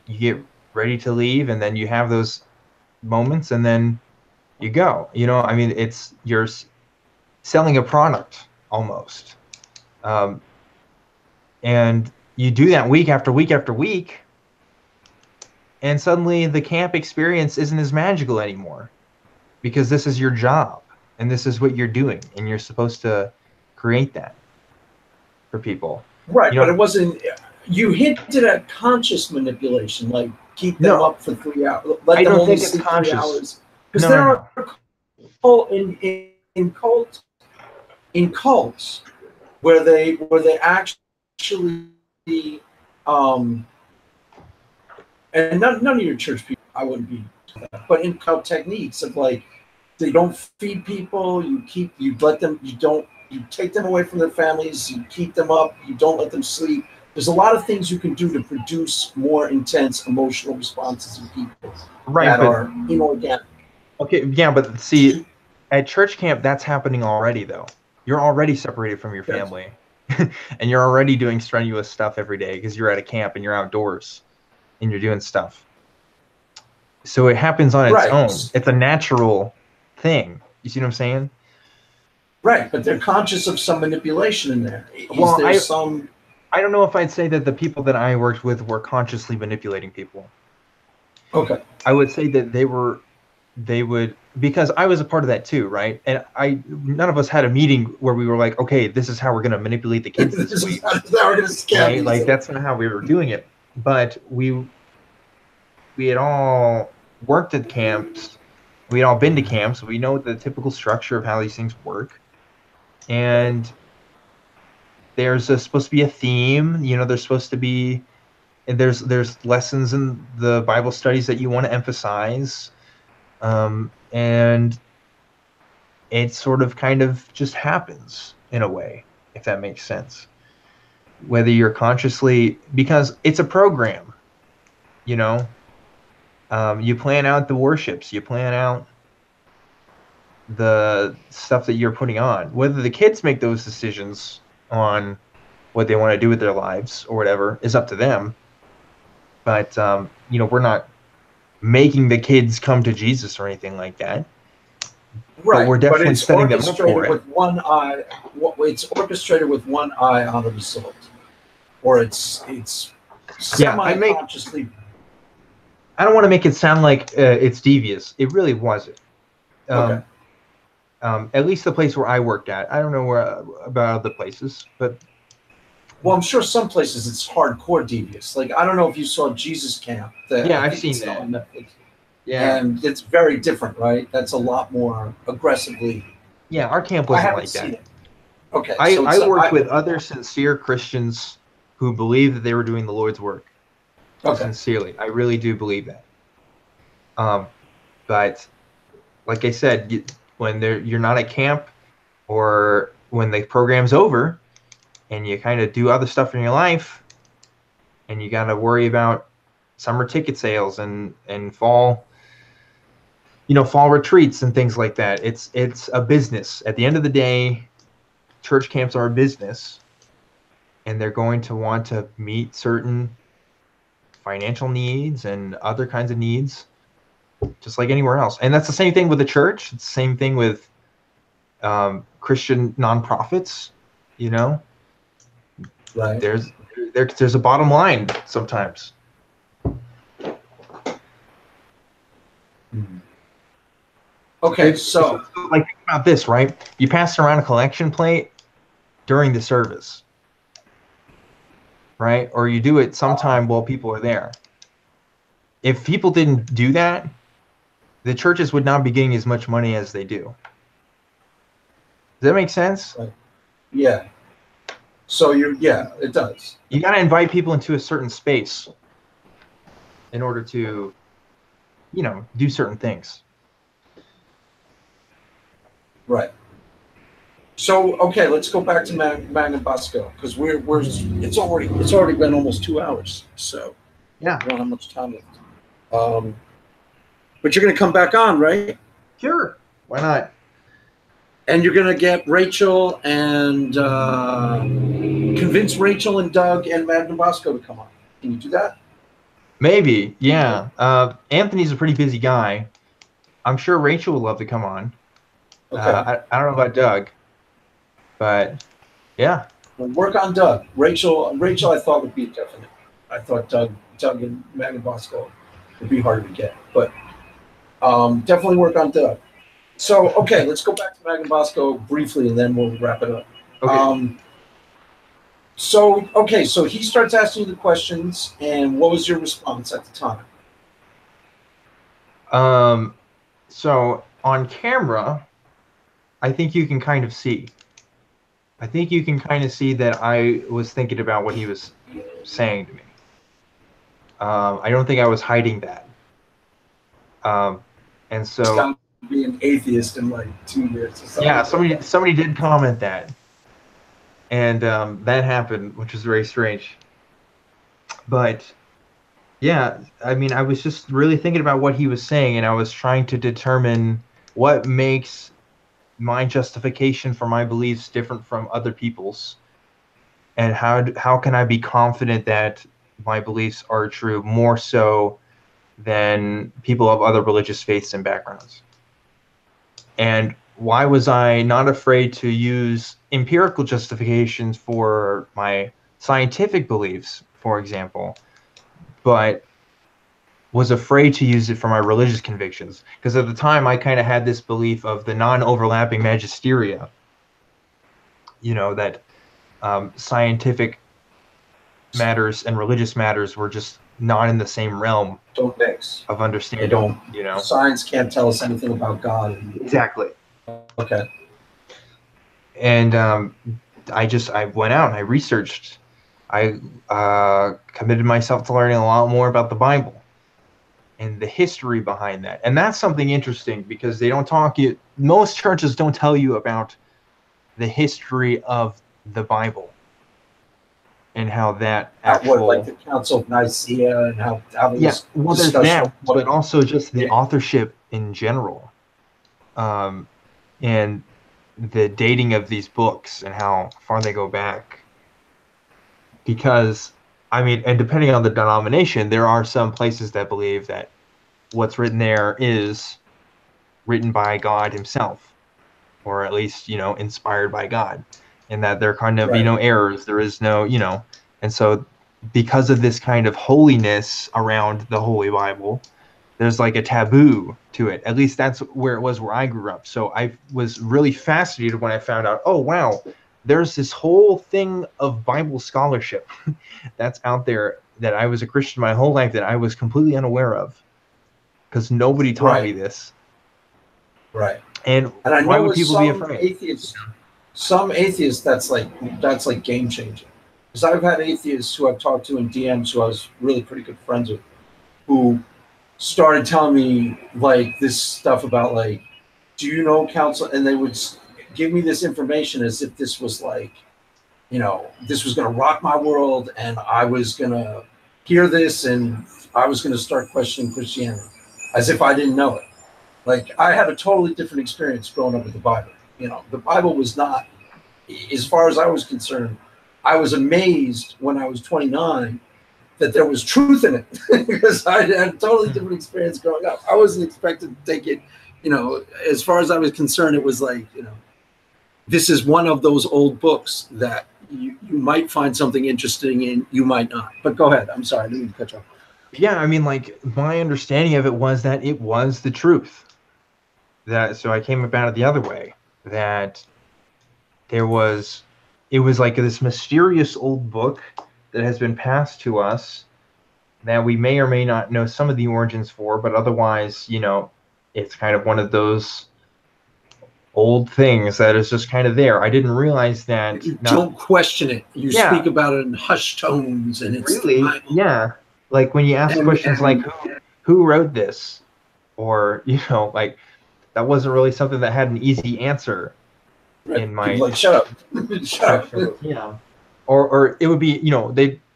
you get ready to leave, and then you have those moments, and then you go. I mean, you're selling a product almost, and you do that week after week after week, and suddenly the camp experience isn't as magical anymore, because this is your job and this is what you're doing, and you're supposed to create that for people. Right, but it wasn't. You hinted at conscious manipulation, like keep them up for 3 hours. I don't think it's conscious. Because there are in cults where they actually and none of your church people, I wouldn't be that, but in cult techniques of like they don't feed people, you let them, you take them away from their families, you keep them up, you don't let them sleep. There's a lot of things you can do to produce more intense emotional responses in people that are inorganic. Okay, yeah, but see, at church camp, that's happening already, though. You're already separated from your family, and you're already doing strenuous stuff every day because you're at a camp and you're outdoors, and you're doing stuff. So it happens on its own. It's a natural thing. You see what I'm saying? Right, but they're conscious of some manipulation in there. I don't know if I'd say that the people that I worked with were consciously manipulating people. Okay. I would say that they would, because I was a part of that too, right? And none of us had a meeting where we were like, okay, this is how we're going to manipulate the kids this week. Right? Like that's not how we were doing it. But we had all worked at camps. We had all been to camps. We know the typical structure of how these things work. And there's supposed to be a theme, there's supposed to be, and there's lessons in the Bible studies that you want to emphasize. And it sort of kind of just happens in a way, if that makes sense. Whether you're consciously, because it's a program, you plan out the worships, you plan out the stuff that you're putting on. Whether the kids make those decisions on what they want to do with their lives or whatever is up to them. But, we're not making the kids come to Jesus or anything like that. Right. But we're definitely setting them up for it. With one eye, it's orchestrated with one eye on the result. Or it's semi-consciously. I don't want to make it sound like it's devious. It really wasn't. Okay. At least the place where I worked at. I don't know about other places, but. Well, I'm sure some places it's hardcore devious. Like, I don't know if you saw Jesus Camp. I've seen that. On Netflix. Yeah. And it's very different, right? That's a lot more aggressively. Yeah, our camp wasn't like that. It. Okay. I worked with other sincere Christians who believed that they were doing the Lord's work. Okay. Sincerely. I really do believe that. But like I said, when you're not at camp or when the program's over and you kind of do other stuff in your life and you got to worry about summer ticket sales and fall retreats and things like that. It's a business. At the end of the day, church camps are a business, and they're going to want to meet certain financial needs and other kinds of needs, just like anywhere else. And that's the same thing with the church. It's the same thing with Christian nonprofits. Right. There's a bottom line sometimes. Okay, so like think about this, right? You pass around a collection plate during the service, right? Or you do it sometime while people are there. If people didn't do that, the churches would not be getting as much money as they do. Does that make sense? Right. Yeah. So it does. You got to invite people into a certain space in order to, do certain things. Right. So okay, let's go back to Magna Bosco because it's already been almost 2 hours. So yeah, we don't have much time left. But you're going to come back on, right? Sure. Why not? And you're going to get Rachel and convince Rachel and Doug and Magna Bosco to come on. Can you do that? Maybe, yeah. Anthony's a pretty busy guy. I'm sure Rachel would love to come on. Okay. I don't know about Doug, but yeah. We'll work on Doug. Rachel, I thought would be definite. I thought Doug and Magna Bosco would be harder to get, but definitely work on Doug. So, okay, let's go back to Magna Bosco briefly, and then we'll wrap it up. Okay. So, okay, so he starts asking you the questions, and what was your response at the time? So on camera, I think you can kind of see. I think you can kind of see that I was thinking about what he was saying to me. I don't think I was hiding that. And It's so, got to be an atheist in like 2 years or something. yeah, somebody did comment that, and that happened, which was very strange. But yeah, I mean, I was just really thinking about what he was saying, and I was trying to determine what makes my justification for my beliefs different from other people's, and how can I be confident that my beliefs are true more so than people of other religious faiths and backgrounds. And why was I not afraid to use empirical justifications for my scientific beliefs, for example, but was afraid to use it for my religious convictions? Because at the time, I kind of had this belief of the non-overlapping magisteria, that scientific matters and religious matters were just not in the same realm Don't mix. of understanding. They don't. Science can't tell us anything about God. Exactly. Okay. And I went out and I researched. I committed myself to learning a lot more about the Bible and the history behind that. And that's something interesting because they don't most churches don't tell you about the history of the Bible and how that like the Council of Nicaea and how there's that, but also just the authorship in general, and the dating of these books and how far they go back. Because, I mean, and depending on the denomination, there are some places that believe that what's written there is written by God himself, or at least, inspired by God, and that there kind of be no errors. There is no, and so because of this kind of holiness around the Holy Bible, there's like a taboo to it. At least that's where it was where I grew up. So I was really fascinated when I found out, oh, wow, there's this whole thing of Bible scholarship that's out there that I was a Christian my whole life that I was completely unaware of because nobody taught me this. Right. And I know why would people be afraid? Some atheists, that's like game changing. Because I've had atheists who I've talked to in DMs who I was really pretty good friends with, who started telling me like this stuff about like, do you know counsel? And they would give me this information as if this was like, this was going to rock my world, and I was going to hear this and I was going to start questioning Christianity as if I didn't know it. Like, I had a totally different experience growing up with the Bible. The Bible was not, as far as I was concerned, I was amazed when I was 29 that there was truth in it because I had a totally different experience growing up. I wasn't expected to take it, as far as I was concerned, it was like, this is one of those old books that you might find something interesting in, you might not. But go ahead. I'm sorry, I didn't mean to cut you off. Yeah, I mean, like, my understanding of it was that it was the truth. So I came about it the other way, that it was like this mysterious old book that has been passed to us that we may or may not know some of the origins for, but otherwise, it's kind of one of those old things that is just kind of there. I didn't realize that. Don't question it. You speak about it in hushed tones, and it's really, yeah. Like when you ask questions like, who wrote this? Or, like, that wasn't really something that had an easy answer in my... Like, shut up. Shut up. Yeah. Or it would be,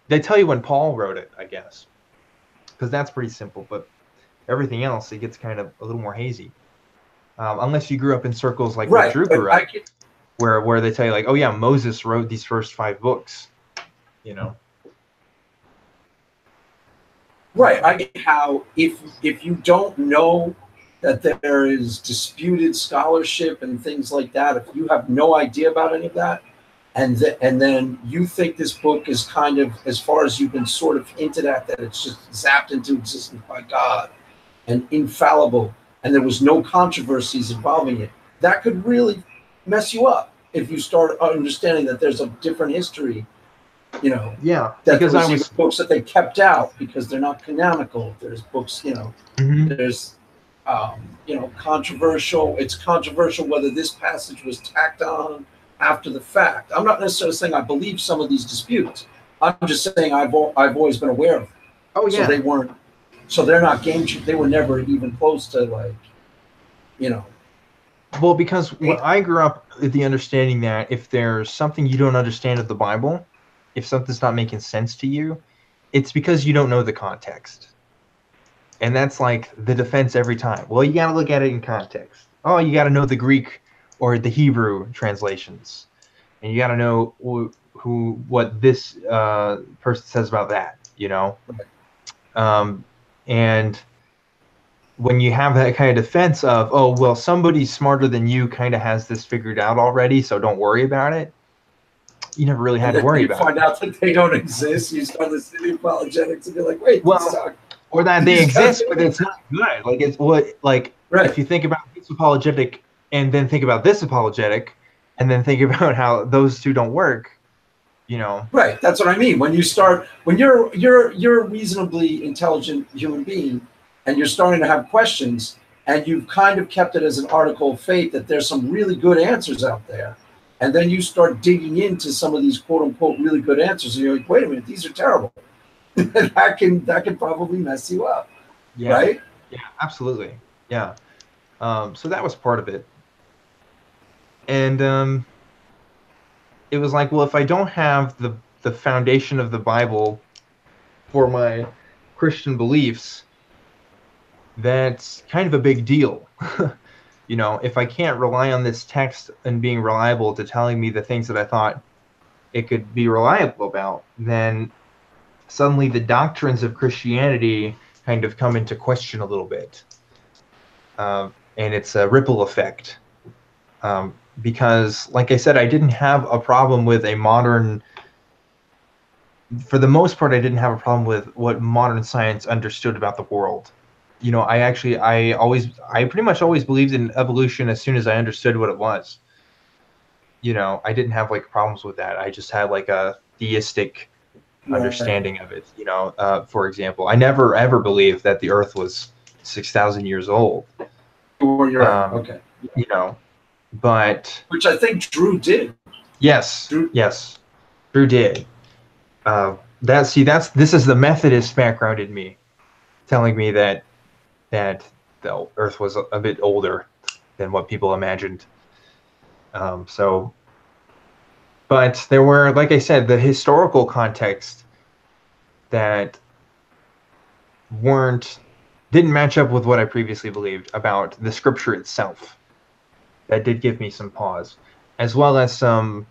they tell you when Paul wrote it, I guess. Because that's pretty simple, but everything else, it gets kind of a little more hazy. Unless you grew up in circles like where Drew grew up, where they tell you, like, oh yeah, Moses wrote these first 5 books, Right. I get how if you don't know that there is disputed scholarship and things like that, if you have no idea about any of that, and then you think this book is kind of, as far as you've been sort of hinted at, that it's just zapped into existence by God and infallible, and there was no controversies involving it, that could really mess you up if you start understanding that there's a different history You know, Yeah, that because there was even books that they kept out because they're not canonical. There's books, you know, there's, you know, controversial. It's controversial whether this passage was tacked on after the fact. I'm not necessarily saying I believe some of these disputes. I'm just saying I've always been aware of them. Oh yeah. So they weren't. So they're not game. They were never even close to, like, you know. Well, because I grew up with the understanding that if there's something you don't understand of the Bible, if something's not making sense to you, it's because you don't know the context. And that's like the defense every time. Well, you got to look at it in context. Oh, you got to know the Greek or the Hebrew translations. And you got to know what this person says about that, you know? And when you have that kind of defense of, oh, well, somebody smarter than you kind of has this figured out already, so don't worry about it. You never really had to worry about it. You find out that they don't exist. You start listening to apologetics and you're like, wait, well, or that they exist, but it's not good. Like, it's what, like, if you think about this apologetic and then think about this apologetic and then think about how those two don't work, you know. Right. That's what I mean. When you start, when you're a reasonably intelligent human being and you're starting to have questions and you've kind of kept it as an article of faith that there's some really good answers out there. And then you start digging into some of these quote unquote really good answers and you're like, wait a minute, these are terrible. that can probably mess you up. Yeah. Right? Yeah, absolutely. Yeah. So that was part of it. And it was like, well, if I don't have the foundation of the Bible for my Christian beliefs, that's kind of a big deal. You know, if I can't rely on this text and being reliable to telling me the things that I thought it could be reliable about, then suddenly the doctrines of Christianity kind of come into question a little bit. And it's a ripple effect. Because, like I said, I didn't have a problem with a modern... For the most part, I didn't have a problem with what modern science understood about the world. You know, I pretty much always believed in evolution as soon as I understood what it was. You know, I didn't have like problems with that. I just had like a theistic understanding of it. You know, for example, I never ever believed that the Earth was 6,000 years old. Okay. You know, but which I think Drew did. Yes. Drew did. This is the Methodist background in me, telling me that the Earth was a bit older than what people imagined. But there were, like I said, the historical context that didn't match up with what I previously believed about the scripture itself. That did give me some pause, as well as some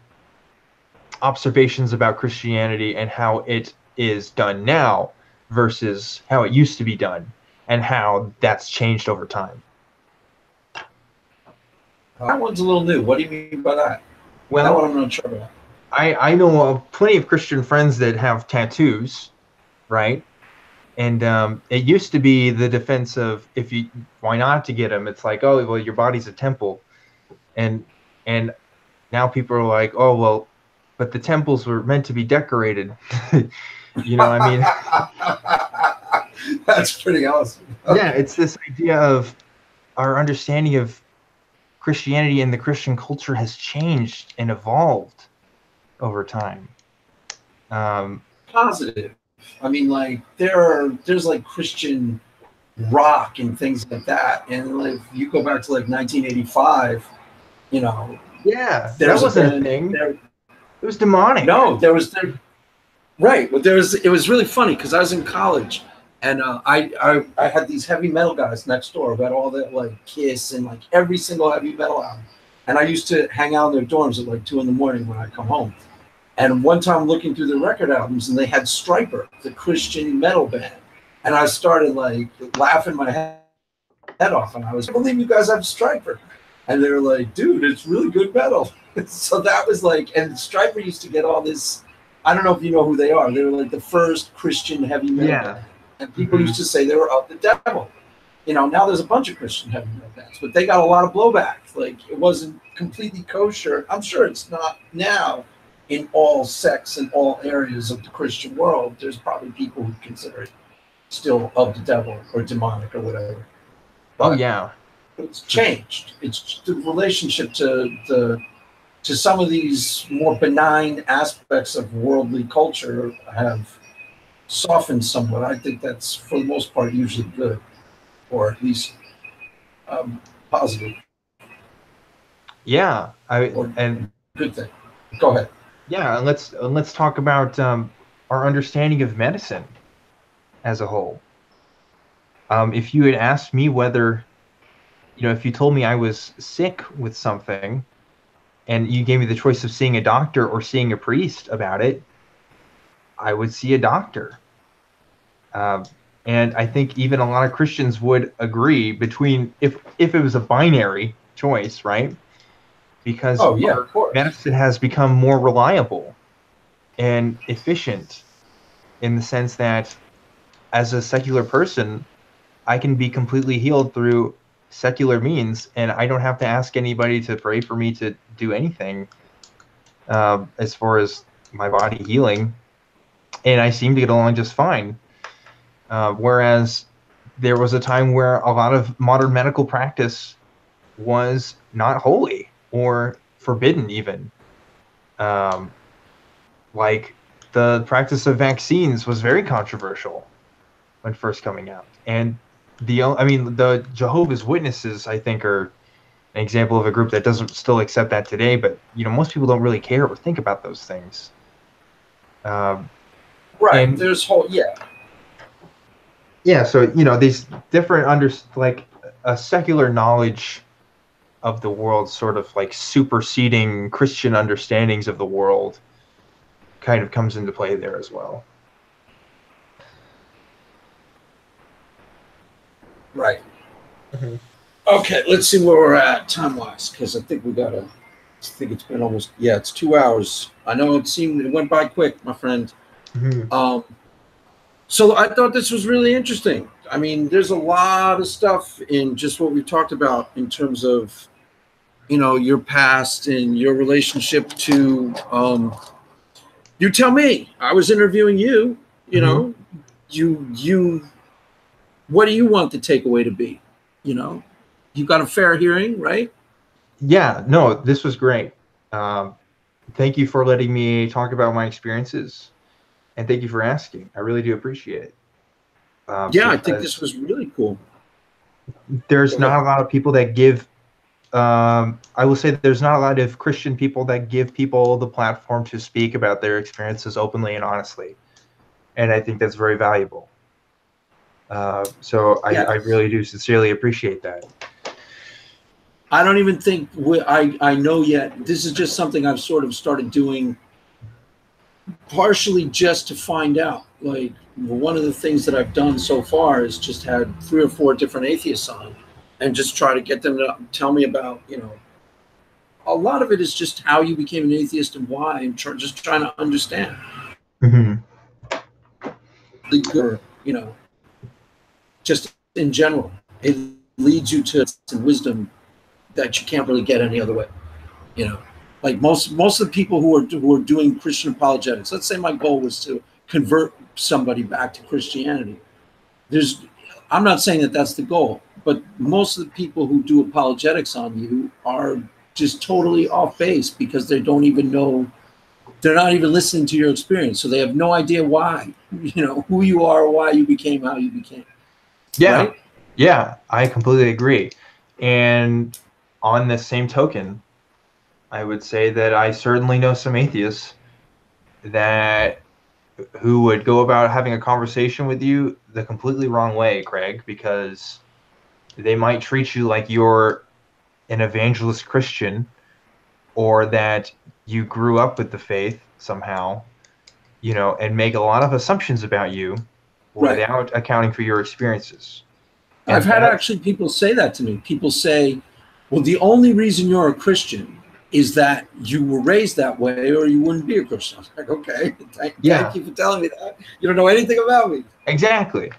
observations about Christianity and how it is done now versus how it used to be done, and how that's changed over time. That one's a little new. What do you mean by that? Well, that one I'm not sure about. I know of plenty of Christian friends that have tattoos, right? And it used to be the defense of why not to get them? It's like, oh, well, your body's a temple, and now people are like, oh, well, but the temples were meant to be decorated. You know, I mean, that's pretty awesome. Okay. Yeah, it's this idea of our understanding of Christianity and the Christian culture has changed and evolved over time. Positive. I mean, like there's like Christian rock and things like that, and like you go back to like 1985, you know. Yeah, that wasn't a thing. It was demonic. No, right. But it was really funny because I was in college, and I had these heavy metal guys next door who had all that like Kiss and like every single heavy metal album, and I used to hang out in their dorms at like 2 a.m. when I come home. And one time looking through the record albums, and they had Stryper, the Christian metal band. And I started like laughing my head off. And I was, I believe you guys have Stryper. And they were like, dude, it's really good metal. So that was like, and Stryper used to get all this, I don't know if you know who they are. They were like the first Christian heavy metal band. And people used to say they were of the devil. You know, now there's a bunch of Christian heavy metal bands, but they got a lot of blowback. Like it wasn't completely kosher. I'm sure it's not now. in all sects and all areas of the Christian world, there's probably people who consider it still of the devil or demonic or whatever. But Oh yeah. it's changed. It's the relationship to some of these more benign aspects of worldly culture have softened somewhat. I think that's for the most part usually good, or at least positive. Yeah. Or And good thing. Go ahead. yeah, and let's talk about our understanding of medicine as a whole. If you had asked me whether, if you told me I was sick with something, and you gave me the choice of seeing a doctor or seeing a priest about it, I would see a doctor. And I think even a lot of Christians would agree between if it was a binary choice, right? Because Oh yeah, our of course. medicine has become more reliable and efficient in the sense that as a secular person, I can be completely healed through secular means, and I don't have to ask anybody to pray for me to do anything as far as my body healing, and I seem to get along just fine. Whereas there was a time where a lot of modern medical practice was not holy or forbidden even. Like the practice of vaccines was very controversial when first coming out. And the Jehovah's Witnesses, I think, are an example of a group that doesn't still accept that today, but most people don't really care or think about those things. Right. And there's yeah, so these different like a secular knowledge of the world sort of like superseding Christian understandings of the world kind of comes into play there as well. Right. Mm-hmm. Okay, let's see where we're at time-wise, because I think it's been almost, it's 2 hours. I know it went by quick, my friend. Mm-hmm. So I thought this was really interesting. I mean, there's a lot of stuff in just what we talked about in terms of, your past and your relationship to, you tell me, I was interviewing you, Mm-hmm. you, what do you want the takeaway to be? You got a fair hearing, right? Yeah, no, this was great. Thank you for letting me talk about my experiences, and thank you for asking. I really do appreciate it. I think this was really cool. There's not a lot of people that give. I will say that there's not a lot of Christian people that give people the platform to speak about their experiences openly and honestly, and I think that's very valuable. So I really do sincerely appreciate that. I don't even think I know yet. This is just something I've sort of started doing partially just to find out. Like, one of the things that I've done so far is just had 3 or 4 different atheists on and just try to get them to tell me about, a lot of it is just how you became an atheist and why, and just trying to understand. Mm-hmm. Just in general, it leads you to some wisdom that you can't really get any other way. Like most of the people who are doing Christian apologetics. Let's say my goal was to convert somebody back to Christianity. I'm not saying that that's the goal, but most of the people who do apologetics on you are just totally off base because they don't even know. They're not even listening to your experience, so they have no idea why, who you are, or why you became how you became. Yeah, right? Yeah, I completely agree. And on the same token, I would say that I certainly know some atheists who would go about having a conversation with you the completely wrong way, Craig, because they might treat you like you're an evangelist Christian or that you grew up with the faith somehow, and make a lot of assumptions about you without accounting for your experiences. And I've had actually people say that to me. People say, well, the only reason you're a Christian is that you were raised that way or you wouldn't be a Christian. I was like, okay, thank you for telling me that. You don't know anything about me. Exactly.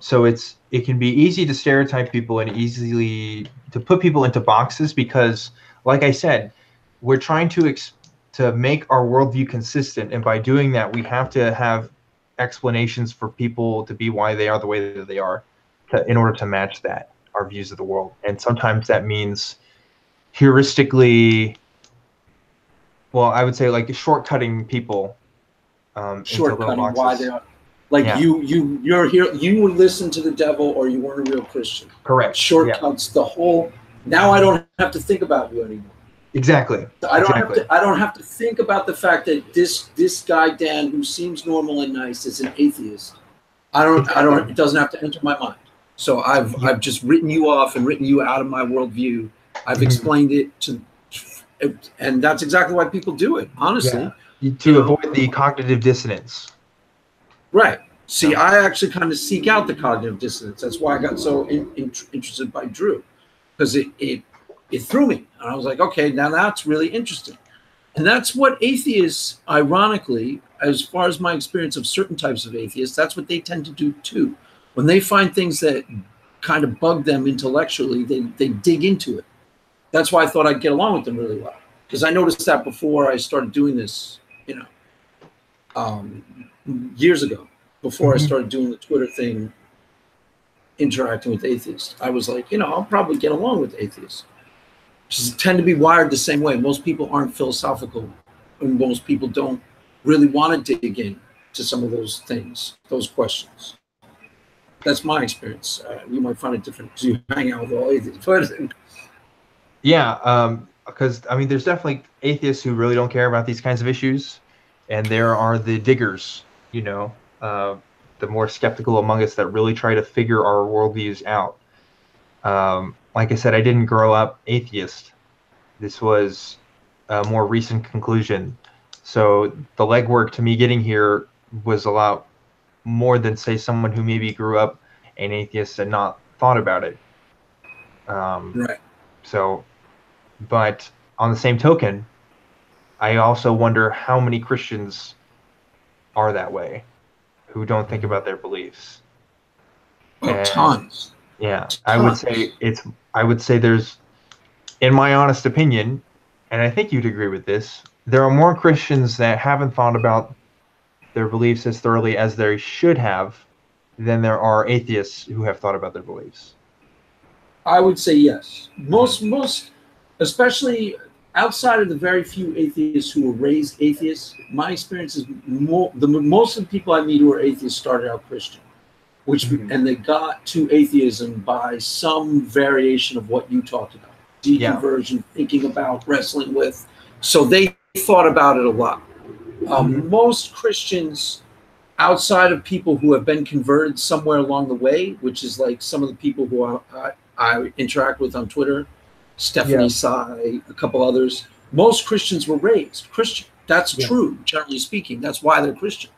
So it can be easy to stereotype people and easily to put people into boxes because, like I said, we're trying to to make our worldview consistent, and by doing that, we have to have explanations for people to be why they are the way that they are, in order to match that our views of the world. And sometimes that means heuristically, well, I would say like shortcutting people into little Shortcutting boxes. why they are. Like Yeah. you're here. You would listen to the devil, or you weren't a real Christian. Correct. Shortcuts the whole. Now I don't have to think about you anymore. Exactly. I don't have to think about the fact that this guy Dan, who seems normal and nice, is an atheist. It doesn't have to enter my mind. So I've just written you off and written you out of my worldview. I've explained it and that's exactly why people do it. Honestly, to avoid the cognitive dissonance. Right. See, I actually kind of seek out the cognitive dissonance. That's why I got so interested by Drew, because it threw me. And I was like, okay, now that's really interesting. And that's what atheists, ironically, as far as my experience of certain types of atheists, that's what they tend to do too. When they find things that kind of bug them intellectually, they dig into it. That's why I thought I'd get along with them really well. Because I noticed that before I started doing this, years ago, before I started doing the Twitter thing, interacting with atheists. I was like, I'll probably get along with atheists. Just tend to be wired the same way. Most people aren't philosophical, and most people don't really want to dig in to some of those things, those questions. That's my experience. You might find it different because you hang out with all atheists. Yeah, because there's definitely atheists who really don't care about these kinds of issues, and there are the diggers, the more skeptical among us that really try to figure our worldviews out. Like I said, I didn't grow up atheist. This was a more recent conclusion. So the legwork to me getting here was a lot more than, say, someone who maybe grew up an atheist and not thought about it. Right. So, but on the same token, I also wonder how many Christians are that way, who don't think about their beliefs. Tons. Yeah, Tons. I would say there's, in my honest opinion, and I think you'd agree with this, there are more Christians that haven't thought about their beliefs as thoroughly as they should have than there are atheists who have thought about their beliefs. I would say yes. Most, especially outside of the very few atheists who were raised atheists, my experience is most of the people I meet who are atheists started out Christian, and they got to atheism by some variation of what you talked about, deconversion, thinking about, wrestling with. So they thought about it a lot. Most Christians, outside of people who have been converted somewhere along the way, which is like some of the people who I interact with on Twitter, Stephanie Sai, a couple others, most Christians were raised Christian. That's true, generally speaking. That's why they're Christian.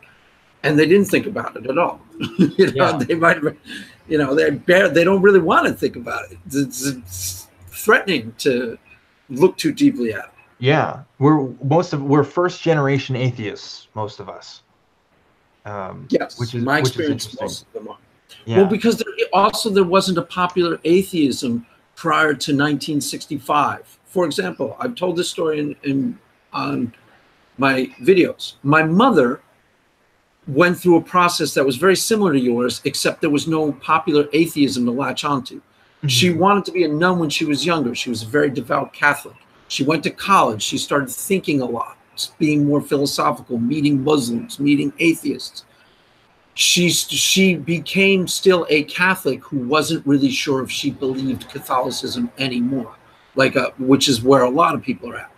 And they didn't think about it at all. They might have, they don't really want to think about it. It's threatening to look too deeply at it. Yeah, we're first generation atheists, most of us. Yes, which is my experience. Most of them are. Yeah. Well, because there wasn't a popular atheism prior to 1965. For example, I've told this story on my videos. My mother went through a process that was very similar to yours, except there was no popular atheism to latch onto. Mm-hmm. She wanted to be a nun when she was younger. She was a very devout Catholic. She went to college. She started thinking a lot, being more philosophical, meeting Muslims, meeting atheists. She became still a Catholic who wasn't really sure if she believed Catholicism anymore, which is where a lot of people are at,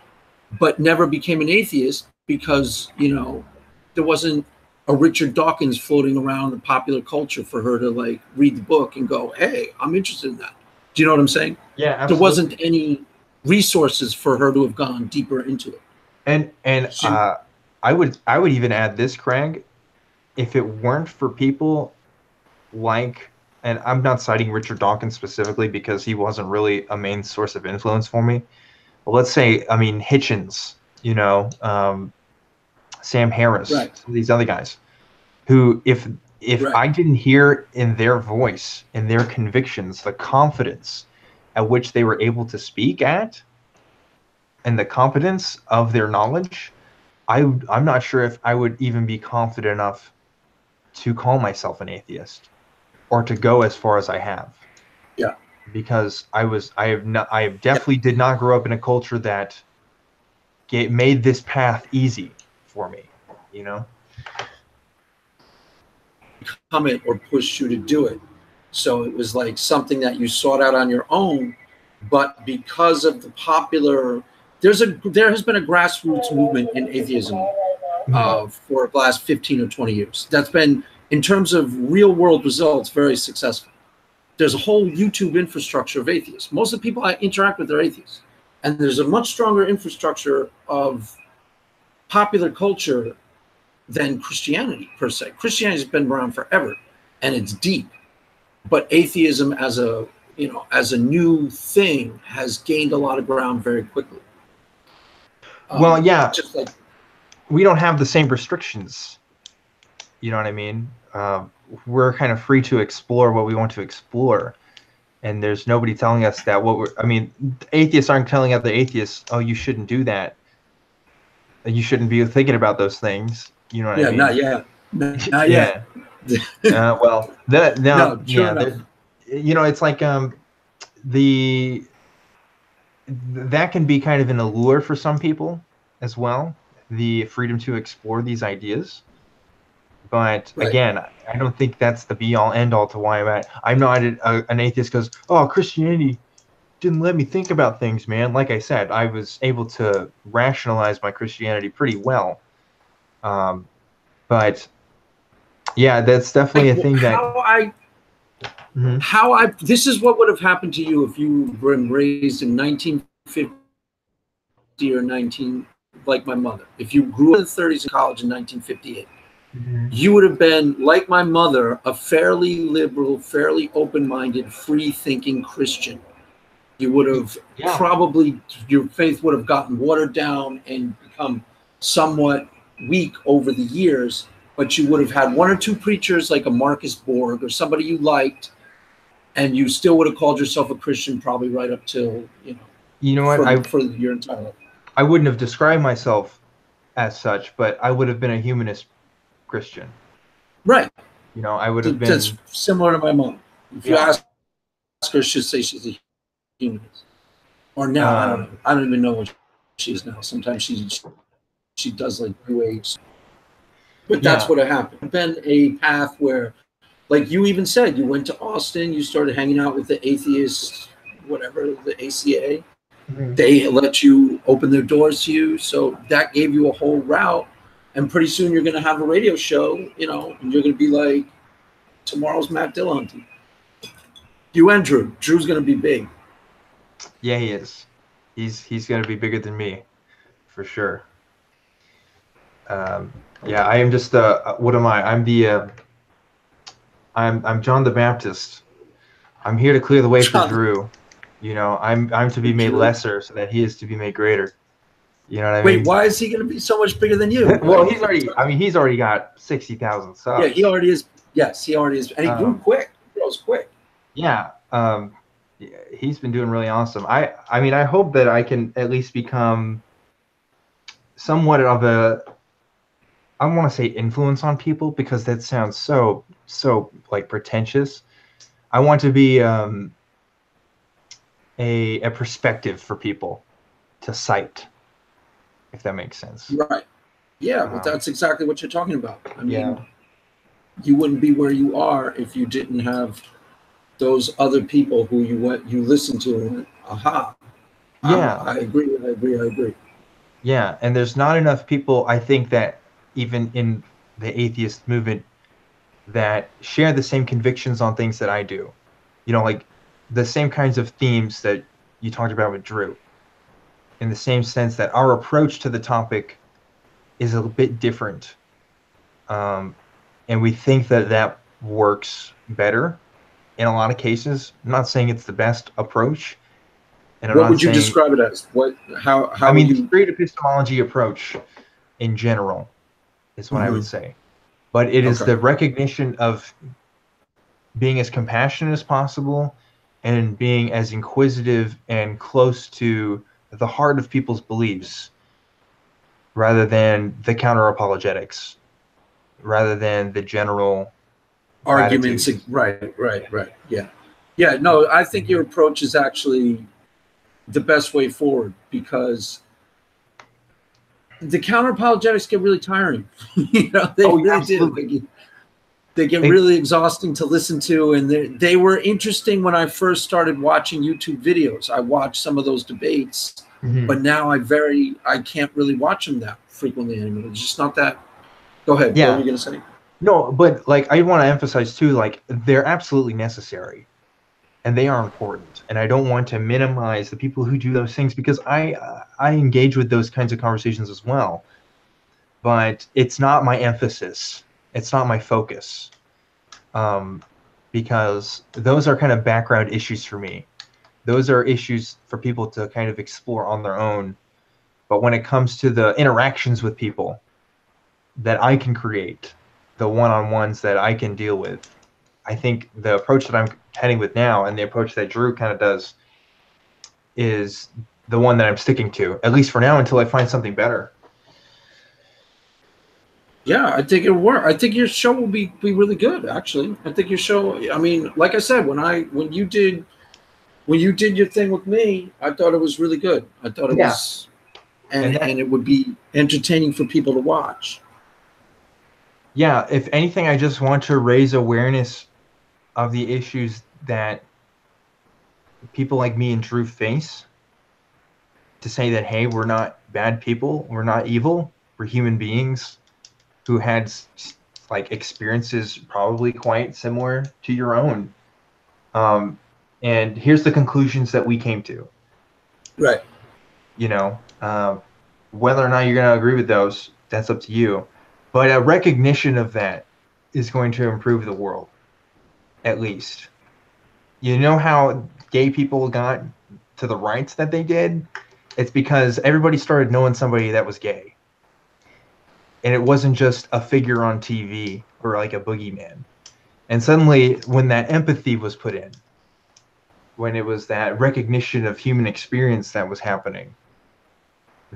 but never became an atheist because, there wasn't a Richard Dawkins floating around the popular culture for her to read the book and go, hey, I'm interested in that. Do you know what I'm saying? Yeah, absolutely. There wasn't any resources for her to have gone deeper into it. And I would even add this, Craig. If it weren't for people and I'm not citing Richard Dawkins specifically because he wasn't really a main source of influence for me. But let's say, Hitchens, Sam Harris, some of these other guys, who if I didn't hear in their voice, in their convictions, the confidence at which they were able to speak at, and the competence of their knowledge, I'm not sure if I would even be confident enough to call myself an atheist or to go as far as I have. Yeah. Because I definitely did not grow up in a culture that made this path easy for me, you know? Come it or push you to do it. So it was like something that you sought out on your own, but because of the popular, there has been a grassroots movement in atheism for the last 15 or 20 years. That's been, in terms of real world results, very successful. There's a whole YouTube infrastructure of atheists. Most of the people I interact with are atheists. And there's a much stronger infrastructure of popular culture than Christianity per se. Christianity's been around forever and it's deep. But atheism as a new thing has gained a lot of ground very quickly. Well, yeah, just like we don't have the same restrictions. You know what I mean? We're kind of free to explore what we want to explore, and there's nobody telling us that atheists aren't telling other atheists, oh, you shouldn't do that. You shouldn't be thinking about those things. You know what I mean? Not yet. Not yet. Well, it's like that can be kind of an allure for some people as well, the freedom to explore these ideas. But again, I don't think that's the be all end all to why I'm not an atheist because, oh, Christianity didn't let me think about things, man. Like I said, I was able to rationalize my Christianity pretty well. But yeah, that's definitely a thing this is what would have happened to you if you were raised in 1950 or 19, like my mother. If you grew up in the 30s in college in 1958, you would have been, like my mother, a fairly liberal, fairly open-minded, free-thinking Christian. You would have probably, your faith would have gotten watered down and become somewhat weak over the years, but you would have had one or two preachers like a Marcus Borg or somebody you liked, and you still would have called yourself a Christian probably right up till, for your entire life. I wouldn't have described myself as such, but I would have been a humanist Christian. Right. I would have been... That's similar to my mom. If you ask her, she'll say she's a humanist. Or now, I don't even know what she is now. Sometimes she does like New Age. But that's what happened. It's been a path where, like you even said, you went to Austin, you started hanging out with the Atheist, whatever, the ACA. They let you open their doors to you. So that gave you a whole route. And pretty soon you're going to have a radio show, and you're going to be like, tomorrow's Matt Dillon. You and Drew. Drew's going to be big. Yeah, he is. He's going to be bigger than me, for sure. I am just what am I? I'm John the Baptist. I'm here to clear the way for Drew. I'm to be made lesser so that he is to be made greater. You know what I mean? Wait, why is he going to be so much bigger than you? Well, he's already got 60,000 subs. Yeah, he already is. Yes, he already is. And he grew quick. He grows quick. Yeah. He's been doing really awesome. I hope that I can at least become somewhat of I don't want to say influence on people because that sounds so like pretentious. I want to be a perspective for people to cite. If that makes sense. Right. Yeah, but that's exactly what you're talking about. I mean, you wouldn't be where you are if you didn't have those other people who you listen to and went, aha. Yeah. I agree. Yeah, and there's not enough people, I think, that even in the atheist movement that share the same convictions on things that I do. Like the same kinds of themes that you talked about with Drew. In the same sense that our approach to the topic is a bit different. And we think that works better in a lot of cases. I'm not saying it's the best approach. And what would you describe it as? How the great epistemology approach in general is what I would say. But it is the recognition of being as compassionate as possible and being as inquisitive and close to the heart of people's beliefs, rather than the counter apologetics, rather than the general arguments. attitudes. Right. Yeah. No, I think your approach is actually the best way forward, because the counter apologetics get really tiring. They really absolutely. do. They get really exhausting to listen to, and they were interesting when I first started watching YouTube videos. I watched some of those debates, but now I can't really watch them that frequently anymore. It's just not that. Go ahead. Yeah. What were you gonna say? No, but like I want to emphasize too, like they're absolutely necessary, and they are important. And I don't want to minimize the people who do those things, because I engage with those kinds of conversations as well. But it's not my emphasis. It's not my focus, because those are kind of background issues for me. Those are issues for people to kind of explore on their own. But when it comes to the interactions with people that I can create, the one-on-ones that I can deal with, I think the approach that I'm heading with now, and the approach that Drew kind of does, is the one that I'm sticking to, at least for now, until I find something better. Yeah, I think it'll work. I think your show will be really good, actually. I think your show, I mean, like I said, when you did your thing with me, I thought it was really good. I thought it was, and it would be entertaining for people to watch. Yeah, if anything, I just want to raise awareness of the issues that people like me and Drew face, to say that, hey, we're not bad people, we're not evil, we're human beings who had like experiences probably quite similar to your own. And here's the conclusions that we came to. Right. Whether or not you're going to agree with those, that's up to you. But a recognition of that is going to improve the world, at least. You know how gay people got to the rights that they did? It's because everybody started knowing somebody that was gay. And it wasn't just a figure on TV or like a boogeyman. And suddenly, when that empathy was put in, when it was that recognition of human experience that was happening,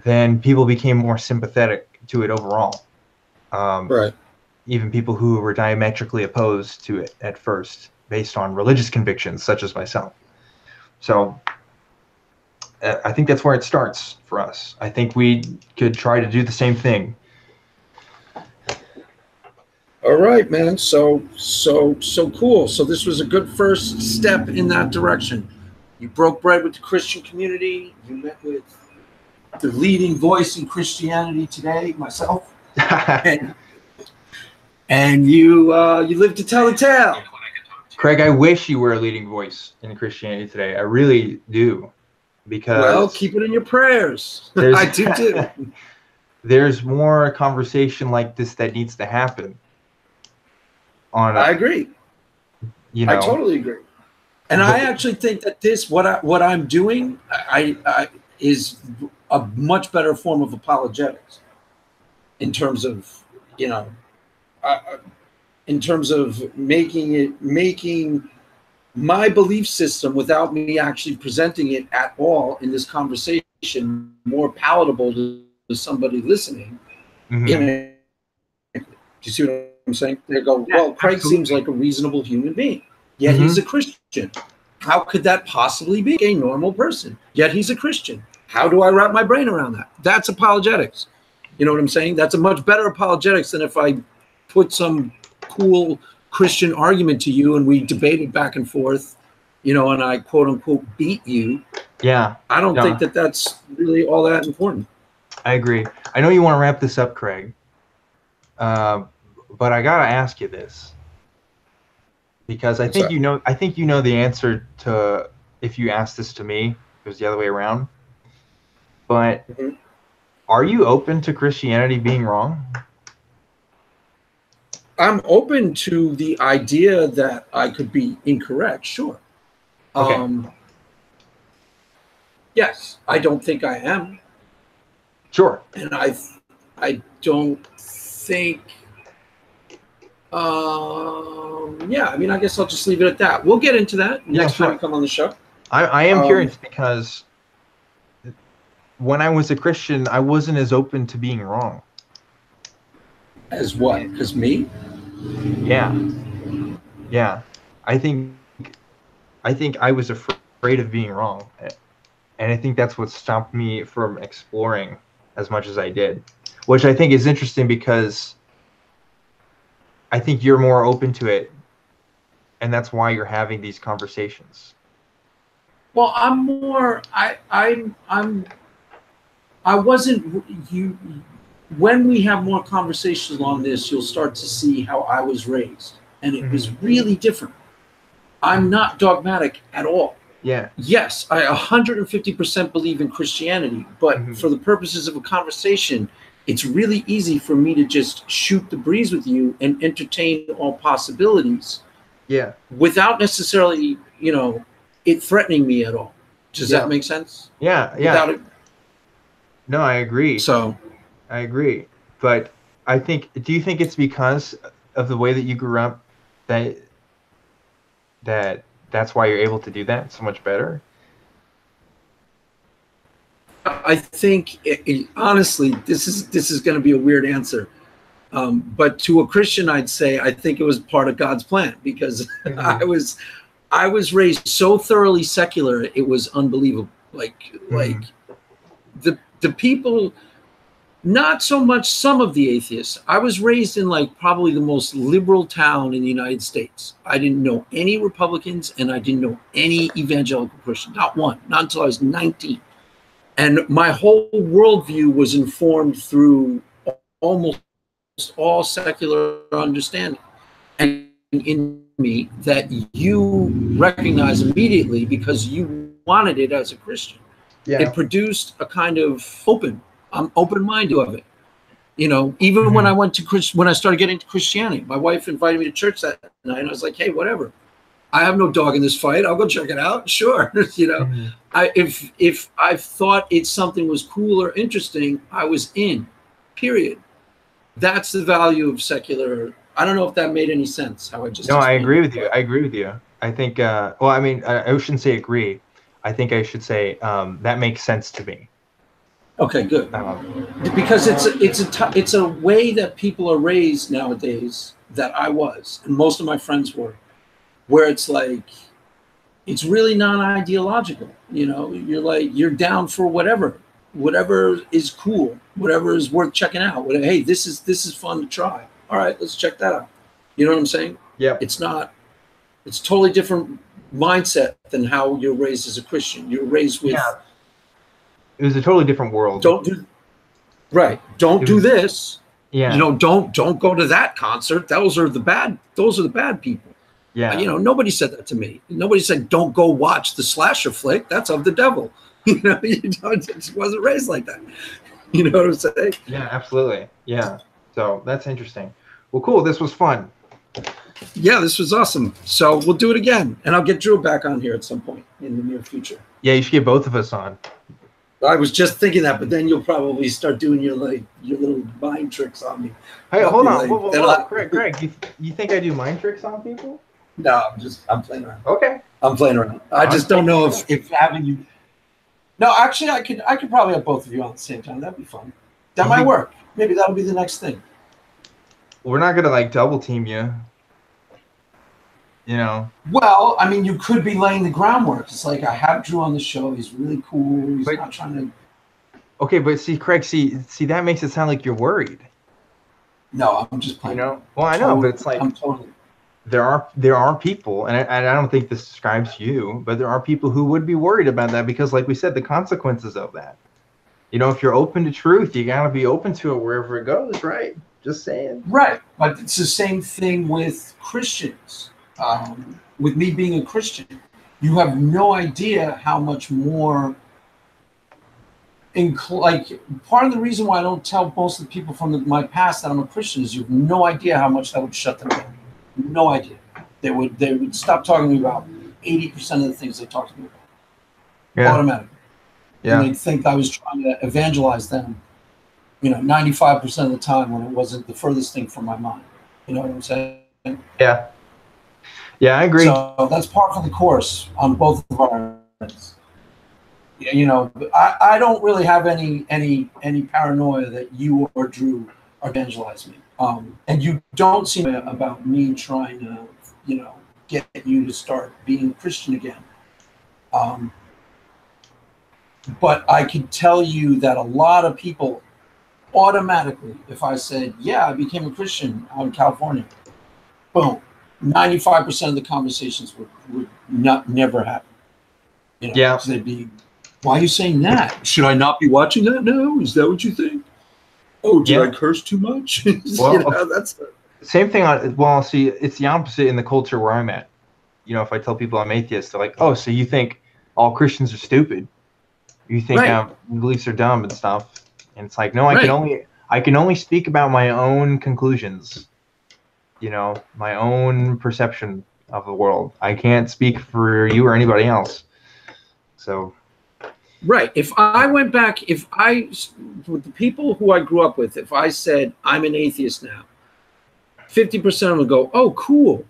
then people became more sympathetic to it overall. Right. Even people who were diametrically opposed to it at first, based on religious convictions, such as myself. So I think that's where it starts for us. I think we could try to do the same thing. All right, man. So cool. So this was a good first step in that direction. You broke bread with the Christian community. You met with the leading voice in Christianity today, myself, and you live to tell the tale. Craig, I wish you were a leading voice in Christianity today. I really do, because well, keep it in your prayers. I do too. There's more conversation like this that needs to happen. I agree. I totally agree. And I actually think that what I'm doing is a much better form of apologetics in terms of making my belief system, without me actually presenting it at all in this conversation, more palatable to somebody listening. Do you see what I'm saying? They go, well, Craig seems like a reasonable human being, yet he's a Christian. How could that possibly be a normal person? Yet he's a Christian. How do I wrap my brain around that? That's apologetics. You know what I'm saying? That's a much better apologetics than if I put some cool Christian argument to you and we debated back and forth, and I quote unquote beat you. Yeah. I don't think that that's really all that important. I agree. I know you want to wrap this up, Craig. But I gotta ask you this, because I think you know the answer to, if you asked this to me. It was the other way around. But are you open to Christianity being wrong? I'm open to the idea that I could be incorrect. Sure. Okay. Yes, I don't think I am. Sure. And I don't think. I mean, I guess I'll just leave it at that. We'll get into that next time you come on the show. I am curious, because when I was a Christian, I wasn't as open to being wrong. As what? As me? Yeah. Yeah. I think I was afraid of being wrong. And I think that's what stopped me from exploring as much as I did, which I think is interesting because I think you're more open to it, and that's why you're having these conversations. Well, I'm more. I wasn't. You. When we have more conversations on this, you'll start to see how I was raised, and it was really different. I'm not dogmatic at all. Yeah. Yes, I 150% believe in Christianity, but for the purposes of a conversation, it's really easy for me to just shoot the breeze with you and entertain all possibilities. Yeah. Without necessarily, it threatening me at all. Does that make sense? Yeah. Yeah. No, I agree. So I agree. But do you think it's because of the way that you grew up that's why you're able to do that so much better? I think, honestly, this is going to be a weird answer. But to a Christian, I'd say I think it was part of God's plan, because I was raised so thoroughly secular, it was unbelievable. Like the people, not so much some of the atheists. I was raised in like probably the most liberal town in the United States. I didn't know any Republicans, and I didn't know any evangelical Christian, not one, not until I was 19. And my whole worldview was informed through almost all secular understanding. And in me that you recognize immediately because you wanted it as a Christian. Yeah. It produced a kind of I'm open-minded of it. Even when I went to when I started getting into Christianity, my wife invited me to church that night, and I was like, hey, whatever. I have no dog in this fight. I'll go check it out. Sure. If I thought something was cool or interesting, I was in, period. That's the value of secular. I don't know if that made any sense, how I just No, I agree with you. I agree with you. I think, well, I mean, I shouldn't say agree. I think I should say that makes sense to me. Okay, good. Because it's a way that people are raised nowadays, that I was, and most of my friends were, where it's like, it's really non-ideological. You're down for whatever is cool, whatever is worth checking out. Hey, this is fun to try. All right, let's check that out. You know what I'm saying? Yeah. It's totally different mindset than how you're raised as a Christian. You're raised with. Yeah. It was a totally different world. Don't do this. Yeah. Don't go to that concert. Those are the bad people. Yeah. Nobody said that to me. Nobody said, don't go watch the slasher flick. That's of the devil. It wasn't raised like that. You know what I'm saying? Yeah, absolutely. Yeah. So that's interesting. Well, cool. This was fun. Yeah, this was awesome. So we'll do it again. And I'll get Drew back on here at some point in the near future. Yeah, you should get both of us on. I was just thinking that, but then you'll probably start doing your little mind tricks on me. Hey, hold on. Whoa. Greg, you think I do mind tricks on people? No, I'm playing around. Okay. I'm playing around. I just don't know if having you. No, actually, I could probably have both of you on at the same time. That'd be fun. That might work. Maybe that'll be the next thing. We're not gonna double team you. Well, I mean, you could be laying the groundwork. It's like, I have Drew on the show. He's really cool. He's not trying to. Okay, but see, Craig, see, that makes it sound like you're worried. No, I'm just playing. Well, I know, but it's like I'm totally. There are people, and I don't think this describes you, but there are people who would be worried about that because, like we said, the consequences of that. If you're open to truth, you gotta be open to it wherever it goes, right? Just saying. Right, but it's the same thing with Christians. With me being a Christian, you have no idea how much more. Part of the reason why I don't tell most of the people from my past that I'm a Christian is you have no idea how much that would shut them down. No idea. They would stop talking to me about 80% of the things they talk to me about. Yeah. Automatically. Yeah. And they'd think I was trying to evangelize them, 95% of the time when it wasn't the furthest thing from my mind. You know what I'm saying? Yeah. Yeah, I agree. So that's part of the course on both of our ends. You know, I don't really have any paranoia that you or Drew are evangelizing me. And you don't seem about me trying to, you know, get you to start being Christian again. But I can tell you that a lot of people automatically, if I said, yeah, I became a Christian out in California, boom, 95% of the conversations would never happen. You know, Yeah. they'd be, why are you saying that? Should I not be watching that now? Is that what you think? Oh, did I curse too much? Well, you know, that's the same thing. Well, see, it's the opposite in the culture where I'm at. You know, if I tell people I'm atheist, they're like, "Oh, so you think all Christians are stupid? You think beliefs are dumb and stuff?" And it's like, no, I can only speak about my own conclusions. You know, my own perception of the world. I can't speak for you or anybody else. So. Right. If I went back, with the people who I grew up with, if I said I'm an atheist now, 50% of them would go, "Oh, cool.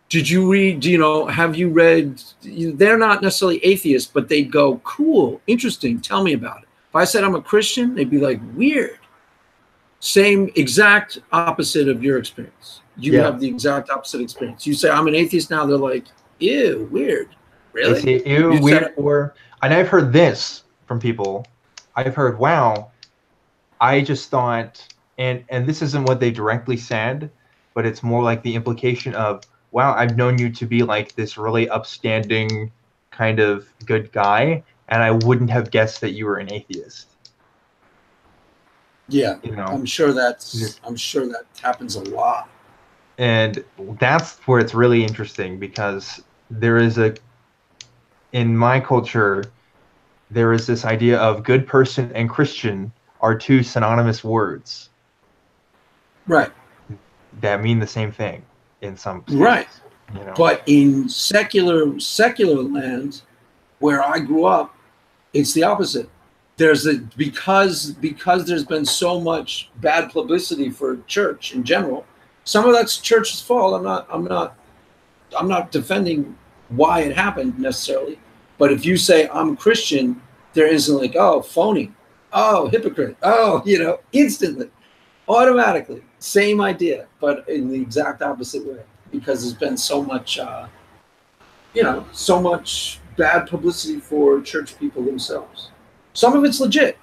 Did you read? You know, have you read?" They're not necessarily atheists, but they'd go, "Cool, interesting. Tell me about it." If I said I'm a Christian, they'd be like, "Weird." Same exact opposite of your experience. You have the exact opposite experience. You say I'm an atheist now, they're like, "Ew, weird." Really? They say, ew, weird, and I've heard this from people. I've heard, wow, I just thought, and this isn't what they directly said, but it's more like the implication of, wow, I've known you to be like this really upstanding kind of good guy, and I wouldn't have guessed that you were an atheist. Yeah, you know, I'm sure that happens a lot. And that's where it's really interesting, because there is in my culture, there is this idea of good person and Christian are two synonymous words. Right. That mean the same thing in some cases. Right. You know? But in secular land where I grew up, it's the opposite. Because there's been so much bad publicity for church in general. Some of that's church's fault. I'm not defending why it happened necessarily, but if you say I'm Christian, there isn't like, oh, phony, oh, hypocrite, oh, you know, instantly, automatically, same idea, but in the exact opposite way, because there's been so much, so much bad publicity for church people themselves. Some of it's legit,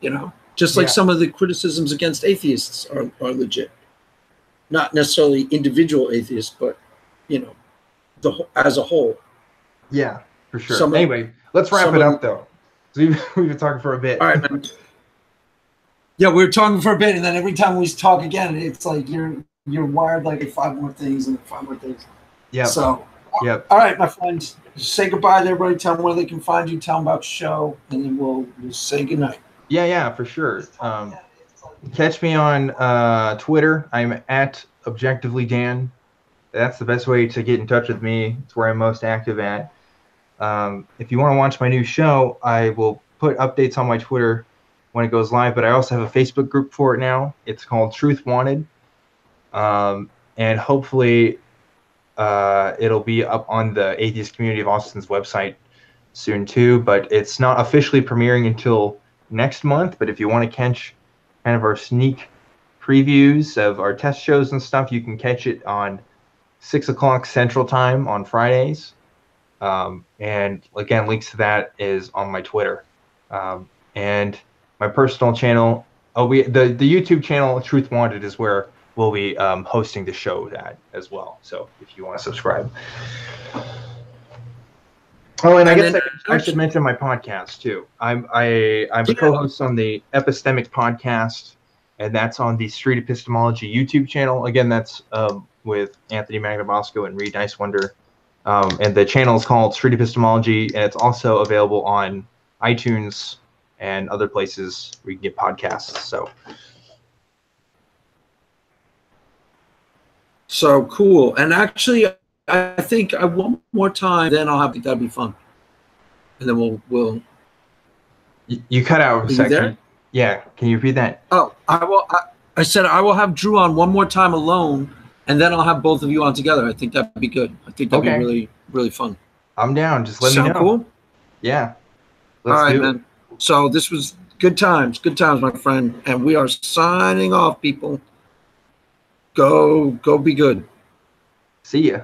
you know, just like some of the criticisms against atheists are legit, not necessarily individual atheists, but you know, as a whole. Yeah, for sure. Anyway, let's wrap it up though. We've been talking for a bit. All right, man. Yeah, we were talking for a bit, and then every time we talk again, it's like you're wired like 5 more things and 5 more things. Yeah. So, all right, my friends, say goodbye to everybody. Tell them where they can find you. Tell them about your show, and then we'll say goodnight. Yeah, for sure. Catch me on Twitter. I'm at ObjectivelyDan. That's the best way to get in touch with me. It's where I'm most active at. If you want to watch my new show, I will put updates on my Twitter when it goes live, but I also have a Facebook group for it now. It's called Truth Wanted. And hopefully it'll be up on the Atheist Community of Austin's website soon too, but it's not officially premiering until next month. But if you want to catch kind of our sneak previews of our test shows and stuff, you can catch it on 6 o'clock Central Time on Fridays. And again, links to that is on my Twitter. And my personal channel, the YouTube channel Truth Wanted is where we'll be hosting the show as well. So if you want to subscribe. Oh, and I guess I should mention my podcast too. I'm a co-host on the Epistemic podcast, and that's on the Street Epistemology YouTube channel. Again, that's with Anthony Magnabosco and Reed Nicewonder. And the channel is called Street Epistemology, and it's also available on iTunes and other places where you can get podcasts. So cool. And actually, I think one more time, then that'd be fun. And then we'll. You cut out a second. There? Yeah. Can you repeat that? Oh, I will. I said I will have Drew on one more time alone, and then I'll have both of you on together. I think that'd be good. I think that'd be really, really fun. I'm down. Just let me know. Cool? Yeah. Let's All right, do man. it. So this was good times, my friend. And we are signing off, people. Go be good. See ya.